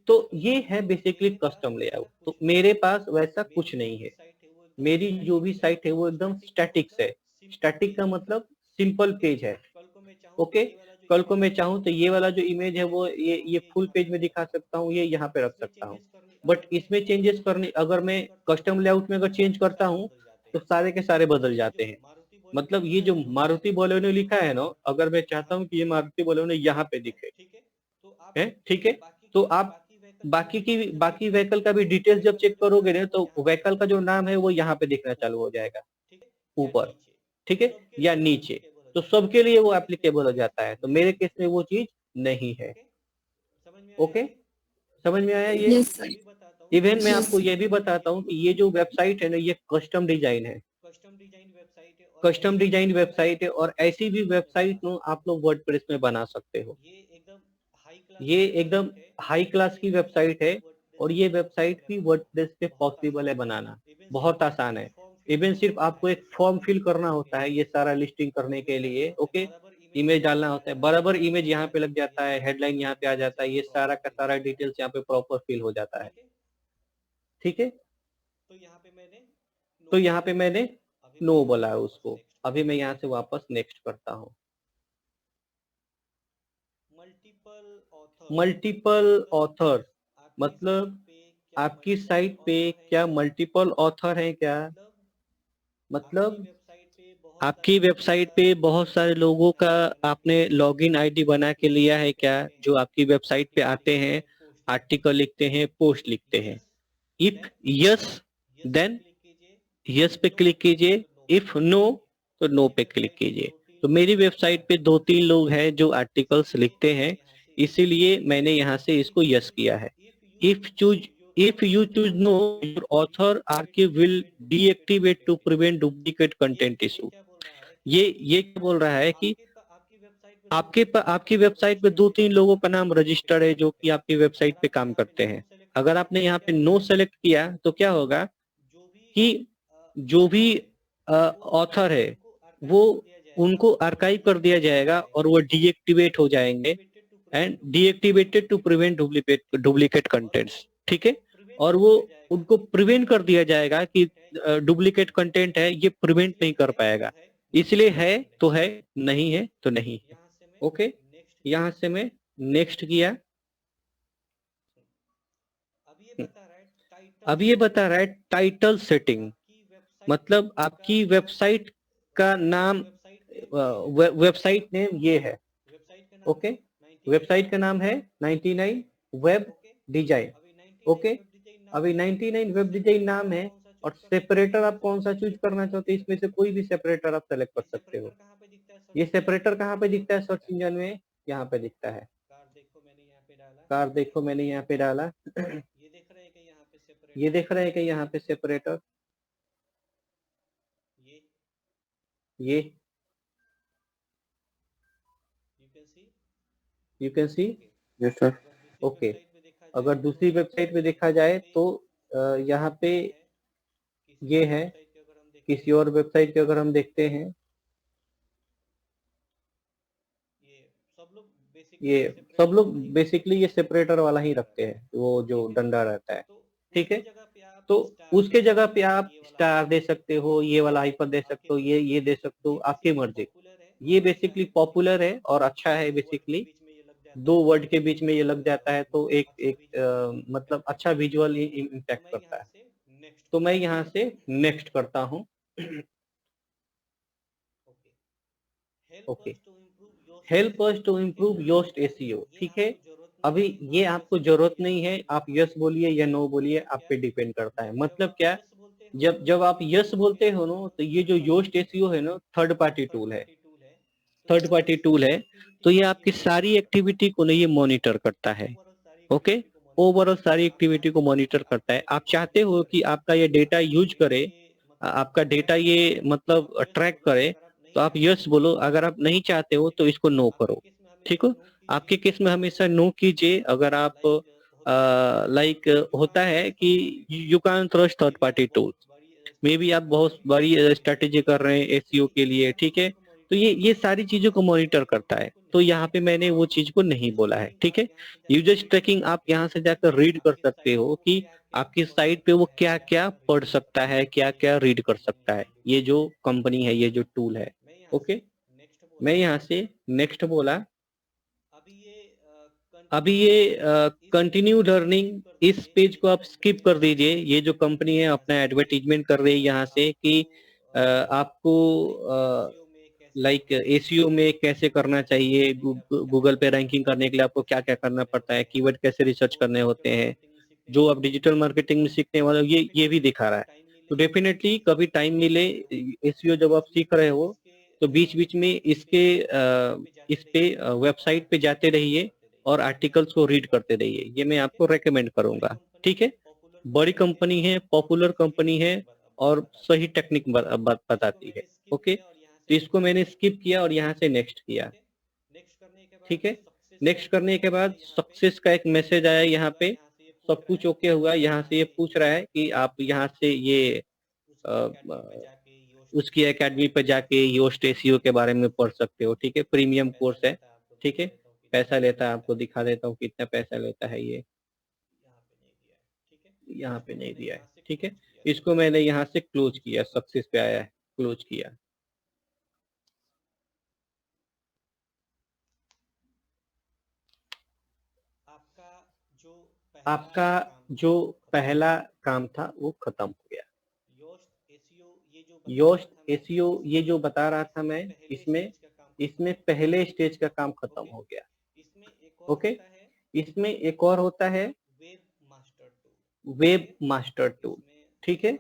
तो ये है बेसिकली कस्टम लेआउट। तो मेरे पास वैसा कुछ नहीं है। मेरी जो भी साइट है वो एकदम स्टैटिक्स है। स्टैटिक का मतलब सिंपल पेज है। ओके, कल को मैं चाहूँ तो ये वाला जो इमेज है वो ये फुल पेज में दिखा सकता हूँ, ये यहाँ पे रख सकता हूँ। बट इसमें चेंजेस करने, अगर मैं कस्टम लेआउट में अगर चेंज करता हूँ तो सारे के सारे बदल जाते हैं। मतलब ये जो मारुति बोलेनो लिखा है ना, अगर मैं चाहता हूँ कि ये मारुति बोलेनो यहाँ पे दिखे, है ठीक है, तो आप बाकी व्हीकल का भी डिटेल्स जब चेक करोगे ना तो व्हीकल का जो नाम है वो यहाँ पे दिखना चालू हो जाएगा ऊपर, ठीक है, या नीचे। तो सबके लिए वो एप्लीकेबल हो जाता है। तो मेरे केस में वो चीज नहीं है। ओके, समझ में आया ये? Yes sir. इवन मैं यस आपको ये भी बताता हूँ कि ये जो वेबसाइट है ना ये कस्टम डिजाइन है। कस्टम डिजाइन वेबसाइट है और ऐसी भी वेबसाइट नो आप लोग वर्डप्रेस में बना सकते हो। ये एकदम हाई क्लास की वेबसाइट है और ये वेबसाइट भी वर्डप्रेस पे पॉसिबल है बनाना, बहुत आसान है। इवन सिर्फ आपको एक फॉर्म फिल करना होता है ये सारा लिस्टिंग करने के लिए। ओके, इमेज डालना होता है, बराबर इमेज यहाँ पे लग जाता है, हेडलाइन यहाँ पे आ जाता है, ये सारा का सारा डिटेल्स यहाँ पे प्रॉपर फिल हो जाता है। ठीक है, तो यहाँ पे मैंने नो बोला है उसको। अभी मैं यहाँ से वापस नेक्स्ट करता हूँ। मल्टीपल ऑथर मतलब आपकी साइट पे क्या मल्टीपल ऑथर हैं क्या? मतलब आपकी वेबसाइट पे बहुत सारे लोगों का आपने लॉगिन आईडी बना के लिया है क्या, जो आपकी वेबसाइट पे आते हैं, आर्टिकल लिखते हैं, पोस्ट लिखते हैं? इफ यस देन यस पे क्लिक कीजिए, इफ नो तो नो पे क्लिक कीजिए। तो मेरी वेबसाइट पे 2-3 लोग हैं जो आर्टिकल्स लिखते हैं, इसीलिए मैंने यहाँ से इसको यस किया है। If you choose no, your author archive will deactivate to prevent duplicate content issue. ये क्या बोल रहा है कि आपकी वेबसाइट पे 2-3 लोगों का नाम रजिस्टर्ड है जो कि आपकी वेबसाइट पे काम करते हैं। अगर आपने यहाँ पे नो सेलेक्ट किया तो क्या होगा कि जो भी ऑथर है वो उनको आर्काइव कर दिया जाएगा और वो डीएक्टिवेट हो जाएंगे and deactivated to prevent duplicate contents. ठीक है, और वो उनको प्रिवेंट कर दिया जाएगा कि डुप्लीकेट कंटेंट है ये प्रिवेंट नहीं कर पाएगा। इसलिए है तो है, नहीं है तो नहीं है। ओके, यहाँ से मैं नेक्स्ट किया। अब ये बता रहा है टाइटल सेटिंग, मतलब आपकी वेबसाइट का नाम, वेबसाइट नेम ये है। ओके, वेबसाइट का नाम है 99 वेब डिजाइन। ओके, अभी 99 वेब डिजाइन नाम है और सेपरेटर आप कौन सा चूज करना चाहते हैं, इसमें से कोई भी सेपरेटर आप सेलेक्ट कर सकते हो। ये सेपरेटर कहाँ पे दिखता है सर्च इंजन में? यहाँ पे दिखता है। कार देखो मैंने यहाँ पे डाला ये देख रहे हैं कि यहाँ पे सेपरेटर, ये you can see. Yes sir. Okay, अगर दूसरी वेबसाइट पे देखा जाए तो यहाँ पे ये है। किसी और वेबसाइट पे अगर हम देखते हैं, ये सब लोग बेसिकली ये सेपरेटर वाला ही रखते हैं, वो जो डंडा रहता है। ठीक है, तो उसके जगह पे आप स्टार दे सकते हो, ये वाला हाइपर दे सकते हो, ये दे सकते हो, आपकी मर्जी। ये बेसिकली पॉपुलर है और अच्छा है। बेसिकली 2 वर्ड के बीच में ये लग जाता है तो एक एक मतलब अच्छा विजुअल इम्पैक्ट करता है। तो मैं यहाँ से नेक्स्ट करता हूँ। Okay, help us to improve Yoast SEO, ठीक है। अभी ये आपको जरूरत नहीं है, आप यस बोलिए या नो बोलिए, आप पे डिपेंड करता है। मतलब क्या, जब जब आप यस बोलते हो ना, तो ये जो योस्ट एसईओ है ना, थर्ड पार्टी टूल है, थर्ड पार्टी टूल है। तो ये आपकी सारी एक्टिविटी को ना ये मॉनिटर करता है। ओके, ओवरऑल सारी एक्टिविटी को मॉनिटर करता है। आप चाहते हो कि आपका ये डेटा यूज करे, आपका डेटा ये मतलब ट्रैक करे, तो आप यस बोलो। अगर आप नहीं चाहते हो तो इसको नो करो, ठीक हो। आपके केस में हमेशा नो कीजिए। अगर आप लाइक होता है कि you can trust third party tools, may be आप बहुत बड़ी स्ट्रेटेजी कर रहे हैं एसईओ के लिए, ठीक है। तो ये सारी चीजों को मॉनिटर करता है। तो यहाँ पे मैंने वो चीज को नहीं बोला है, ठीक है। यूजर ट्रैकिंग आप यहाँ से जाकर रीड कर सकते हो कि आपकी साइट पे वो क्या क्या पढ़ सकता है, क्या क्या रीड कर सकता है, ये जो कंपनी है, ये जो टूल है। ओके, मैं यहाँ से नेक्स्ट बोला। अभी ये कंटिन्यू लर्निंग, इस पेज को आप स्किप कर दीजिए। ये जो कंपनी है अपना एडवर्टीजमेंट कर रही है यहाँ से कि आपको लाइक एसईओ में कैसे करना चाहिए, गूगल पे रैंकिंग करने के लिए आपको क्या क्या करना पड़ता है, कीवर्ड कैसे रिसर्च करने होते हैं, जो आप डिजिटल मार्केटिंग में सीखने वाले हो, ये भी दिखा रहा है। तो डेफिनेटली कभी टाइम मिले, एसईओ जब आप सीख रहे हो तो बीच बीच में इस पे वेबसाइट पे जाते रहिए और आर्टिकल्स को रीड करते रहिए। ये मैं आपको रेकमेंड करूंगा, ठीक है। बड़ी कंपनी है, पॉपुलर कंपनी है, और सही टेक्निक बताती है। ओके, तो इसको मैंने स्किप किया और यहाँ से नेक्स्ट किया, ठीक है। नेक्स्ट करने के बाद सक्सेस का एक मैसेज आया यहाँ पे, सब कुछ ओके हुआ। यहाँ से ये पूछ रहा है कि आप यहाँ से ये उसकी एकेडमी पे जाके योस्ट एसईओ के बारे में पढ़ सकते हो, ठीक है। प्रीमियम कोर्स है, ठीक है। पैसा लेता है, आपको दिखा देता हूँ कितना पैसा लेता है ये, यहाँ पे नहीं दिया है, ठीक है। इसको मैंने यहाँ से क्लोज किया, सक्सेस पे आया है, क्लोज किया। आपका जो पहला काम था वो खत्म हो गया। योस्ट एसईओ ये जो बता रहा था मैं, इसमें इसमें पहले स्टेज का काम खत्म हो गया। ओके, इसमें एक और होता है वेब मास्टर टूल, ठीक है।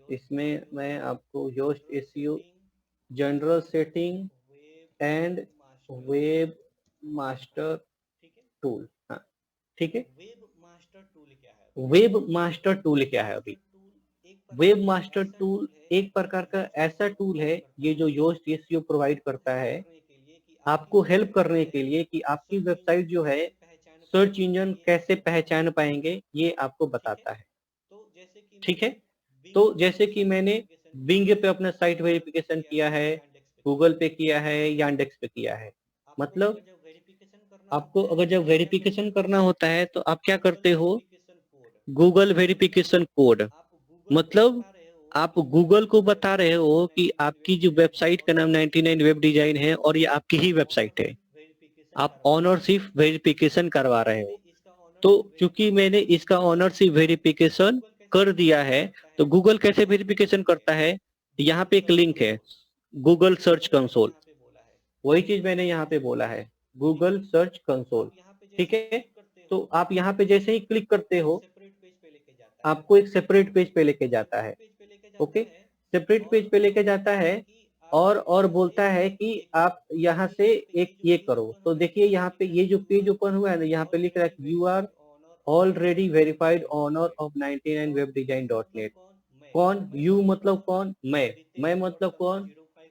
इसमें मैं आपको Yoast SEO general setting and web master tool, हाँ, ठीक है। वेब मास्टर टूल क्या है? अभी वेब मास्टर टूल एक प्रकार का ऐसा टूल है, ये जो योस्ट एसईओ प्रोवाइड करता है आपको हेल्प करने के लिए कि आपकी वेबसाइट जो है सर्च इंजन कैसे पहचान पाएंगे, ये आपको बताता है, ठीक है। तो जैसे कि मैंने बिंग पे अपना साइट वेरिफिकेशन किया है, गूगल पे किया है, यांडेक्स पे किया है। मतलब आपको अगर जब वेरिफिकेशन करना होता है तो आप क्या करते हो, गूगल वेरिफिकेशन कोड। मतलब आप गूगल को बता रहे हो कि आपकी जो वेबसाइट का नाम 99 वेब डिजाइन है और ये आपकी ही वेबसाइट है, आप ऑनरशिप वेरिफिकेशन करवा रहे हो। तो चूंकि मैंने इसका ऑनरशिप वेरिफिकेशन कर दिया है, तो गूगल कैसे वेरिफिकेशन करता है, यहाँ पे एक लिंक है, गूगल सर्च कंसोल, वही चीज मैंने यहाँ पे बोला है, गूगल सर्च कंसोल, ठीक है। तो आप यहाँ पे जैसे ही क्लिक करते हो आपको एक सेपरेट पेज पे लेके जाता है। ओके, सेपरेट पेज पे लेके जाता है और बोलता है कि आप यहाँ से एक ये करो। तो देखिए यहाँ पे ये जो पेज ओपन हुआ है ना, यहाँ पे लिख रहा है you are already verified owner of 99webdesign.net। कौन? यू मतलब कौन? मैं मतलब कौन?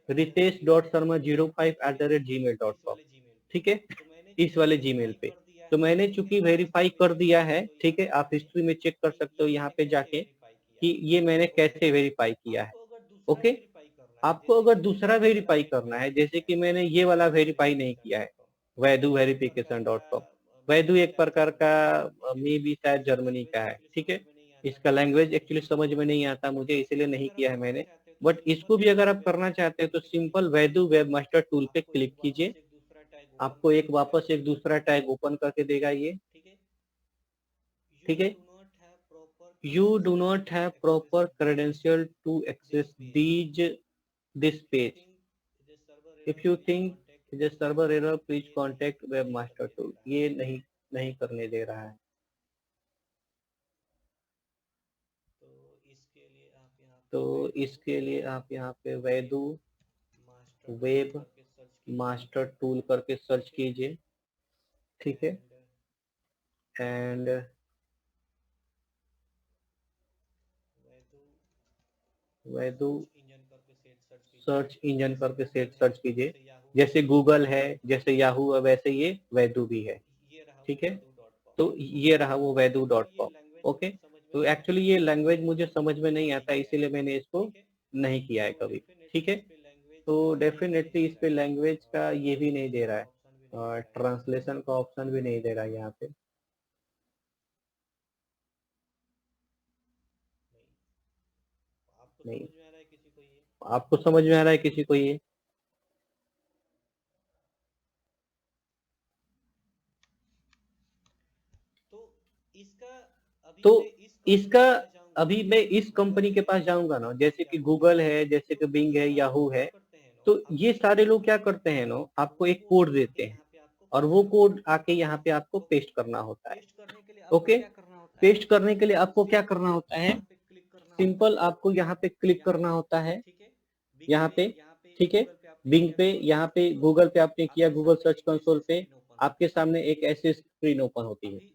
ritesh.sharma05@gmail.com, ठीक है, इस वाले जीमेल पे। तो मैंने चूंकि वेरीफाई कर दिया है, ठीक है। आप हिस्ट्री में चेक कर सकते हो यहाँ पे जाके कि ये मैंने कैसे वेरीफाई किया है। ओके, आपको अगर दूसरा वेरीफाई करना है, जैसे कि मैंने ये वाला वेरीफाई नहीं किया है, वैदुवेरिफिकेशन.com। वैदु एक प्रकार का मे भी शायद जर्मनी का है, ठीक है। इसका लैंग्वेज एक्चुअली समझ में नहीं आता मुझे, इसलिए नहीं किया है मैंने। बट इसको भी अगर आप करना चाहते हैं तो सिंपल वैदु वेब मास्टर टूल पे क्लिक कीजिए, आपको एक वापस एक दूसरा टैग ओपन करके देगा ये, ठीक है। You do not have proper credential to access this page. If you think जो server error please contact webmaster tool, ये नहीं करने दे रहा है। तो इसके लिए आप यहाँ पे वैदू वेब मास्टर टूल करके सर्च कीजिए, ठीक है। एंड वैदू सर्च इंजन करके सर्च कीजिए, जैसे गूगल है, जैसे याहू है, वैसे ये वैदू भी है, ठीक है। तो ये रहा वो वैदू.com, ओके। तो एक्चुअली ये लैंग्वेज मुझे समझ में नहीं आता, इसीलिए मैंने इसको नहीं किया है कभी, ठीक है। तो डेफिनेटली इस पे लैंग्वेज का ये भी नहीं दे रहा है, और ट्रांसलेशन का ऑप्शन भी नहीं दे रहा है यहाँ पे। नहीं, आपको समझ में आ रहा है किसी को ये? तो इसका अभी मैं इस कंपनी के पास जाऊंगा ना, जैसे कि गूगल है, जैसे कि बिंग है, याहू है, तो ये सारे लोग क्या करते हैं ना, आपको एक कोड देते हैं और वो कोड आके यहाँ पे आपको पेस्ट करना होता है, ओके। पेस्ट करने के लिए आपको क्या करना होता है, सिंपल आपको यहाँ पे क्लिक करना होता है, यहाँ पे, ठीक है। बिंग पे, यहाँ पे गूगल पे आपने किया, गूगल सर्च कंसोल पे आपके सामने एक ऐसी स्क्रीन ओपन होती है।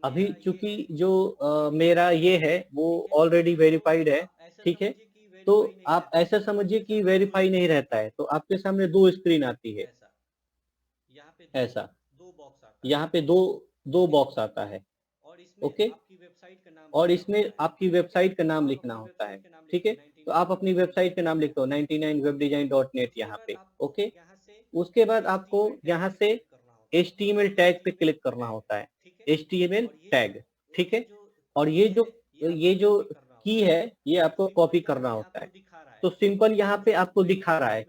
अभी चूंकि जो मेरा ये है वो ऑलरेडी वेरीफाइड है, ठीक है। तो आप ऐसा समझिए कि वेरीफाई नहीं रहता है, तो आपके सामने दो स्क्रीन आती है, ऐसा, यहाँ पे दो बॉक्स आता है, ओके। और इसमें आपकी वेबसाइट का नाम लिखना होता है, ठीक है। तो आप अपनी वेबसाइट का नाम लिखते हो 99webdesign.net यहाँ पे, ओके। उसके बाद आपको यहाँ से HTML टैग पे क्लिक करना होता है, HTML टैग, ठीक है। और ये जो की है ये आपको कॉपी करना होता है। तो सिंपल यहाँ पे आपको दिखा रहा है,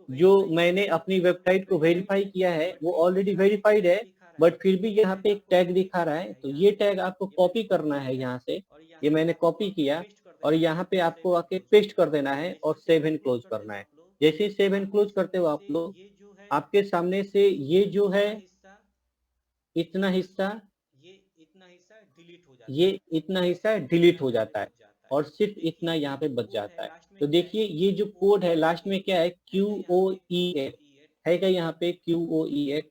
जो मैंने अपनी वेबसाइट को वेरीफाई किया है वो ऑलरेडी वेरीफाइड है, बट फिर भी यहाँ पे एक टैग दिखा रहा है। तो ये टैग आपको कॉपी करना है यहाँ से, ये मैंने कॉपी किया और यहाँ पे आपको आके पेस्ट कर देना है और सेव एंड क्लोज करना है। जैसे ही सेव एंड क्लोज करते हो आप लोग, आपके सामने से ये जो है इतना हिस्सा, ये इतना हिस्सा डिलीट हो जाता है और सिर्फ इतना यहाँ पे बच जाता है। तो देखिए ये जो कोड है लास्ट में क्या है, QOEX है क्या यहाँ पे, QOEX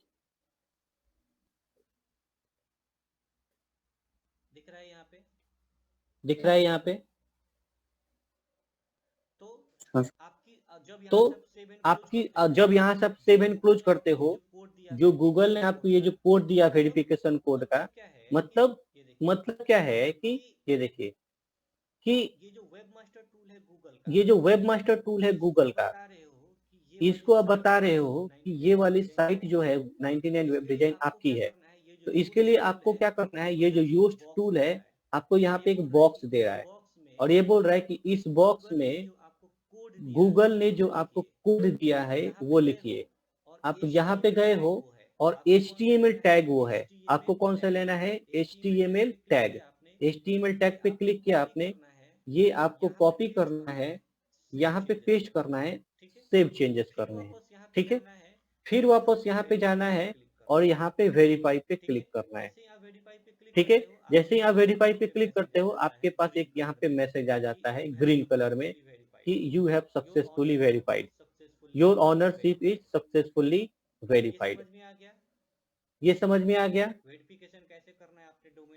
दिख रहा है यहाँ पे। तो आपकी जब यहाँ से आप सेव एंड क्लोज करते हो, जो गूगल ने आपको ये जो कोड दिया वेरिफिकेशन कोड का, मतलब क्या है कि ये देखिए कि ये जो वेब मास्टर टूल है गूगल का, इसको आप बता रहे हो कि ये वाली साइट जो है 99 वेब डिजाइन आपकी है। तो इसके लिए आपको क्या करना है, ये जो यूज्ड टूल है आपको यहाँ पे एक बॉक्स दे रहा है और ये बोल रहा है कि इस बॉक्स में गूगल ने जो आपको कोड दिया है वो लिखिए। आप यहाँ पे गए हो और HTML टैग वो है, आपको कौन सा लेना है, HTML टैग। HTML टैग पे क्लिक किया आपने, ये आपको कॉपी करना है, यहाँ पे पेस्ट करना है, सेव चेंजेस करने हैं, ठीक है। फिर वापस यहाँ पे जाना है और यहाँ पे वेरीफाई पे क्लिक करना है, ठीक है। जैसे ही आप वेरीफाई पे क्लिक करते हो आपके पास एक यहाँ पे मैसेज आ जाता है ग्रीन कलर में कि you have successfully verified, your ownership is successfully verified. ये समझ में आ गया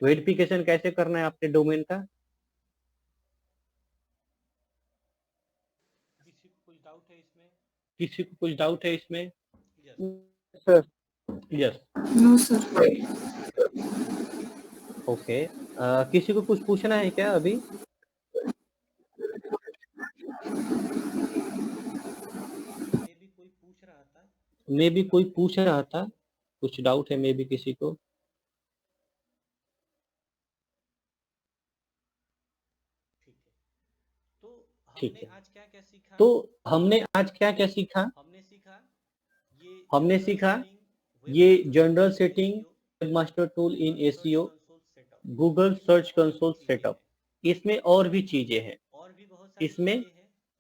वेरिफिकेशन कैसे करना है आपके डोमेन का। किसी को कुछ डाउट है इसमें? Sir yes, no sir. Okay. किसी को कुछ पूछना है क्या अभी? मे भी कोई पूछ रहा था, कुछ डाउट है मे भी किसी को? ठीक है, तो हमने आज क्या क्या सीखा? हमने सीखा ये general setting, web master tool in SEO, Google search console setup. इसमें और भी चीजें हैं, इसमें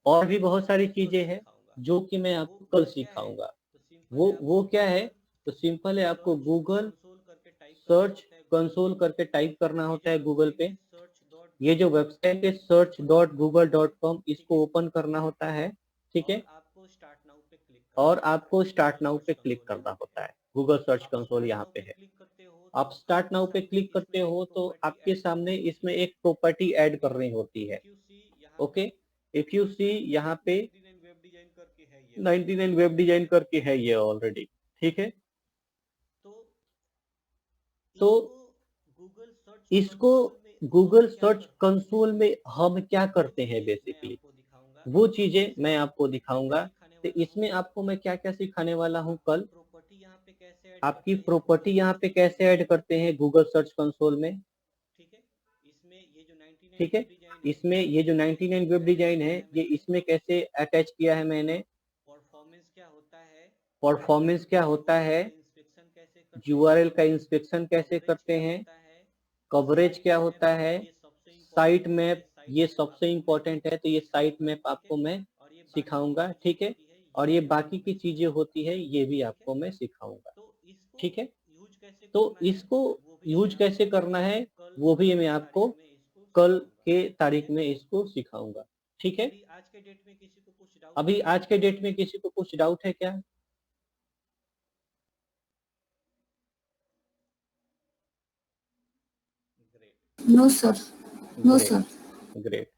और भी बहुत सारी चीजें हैं जो कि मैं आपको कल सिखाऊंगा। वो क्या है? तो सिंपल है, आपको गूगल सर्च कंसोल करके टाइप करना होता है गूगल पे। ये जो वेबसाइट है search.google.com, इसको ओपन करना होता है, ठीक है। और आपको स्टार्ट नाउ पे क्लिक करना होता है। गूगल सर्च कंसोल यहाँ पे है। आप स्टार्ट नाउ पे क्लिक करते हो तो आपके सामने इसमें एक प्रॉपर्टी ऐड करनी होती है। ओके, इफ यू सी यहाँ पे 99 वेब डिजाइन करके है ये ऑलरेडी, ठीक है। तो इसको गूगल सर्च कंसोल में हम क्या करते हैं बेसिकली, वो चीजें मैं आपको दिखाऊंगा। तो इसमें आपको मैं क्या क्या सिखाने वाला हूँ कल। आपकी प्रॉपर्टी यहाँ पे कैसे ऐड करते हैं गूगल सर्च कंसोल में, ठीक है। इसमें ये जो 99 वेब डिजाइन है, ये इसमें कैसे अटैच किया है मैंने। परफॉर्मेंस क्या होता है, यूआरएल का इंस्पेक्शन कैसे करते हैं, कवरेज क्या होता है, साइट मैप, ये सबसे इंपॉर्टेंट है। तो ये साइट मैप आपको मैं सिखाऊंगा, ठीक है। और ये बाकी की चीजें होती है, ये भी आपको मैं सिखाऊंगा, ठीक है। तो इसको यूज कैसे करना है वो भी मैं आपको कल के तारीख में इसको सिखाऊंगा, ठीक है। अभी आज के डेट में किसी को कुछ डाउट है क्या? No sir, no sir. Great.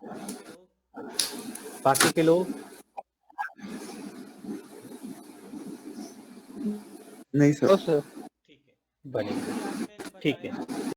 बाकी के लोग? नहीं सर। बढ़िया, ठीक है।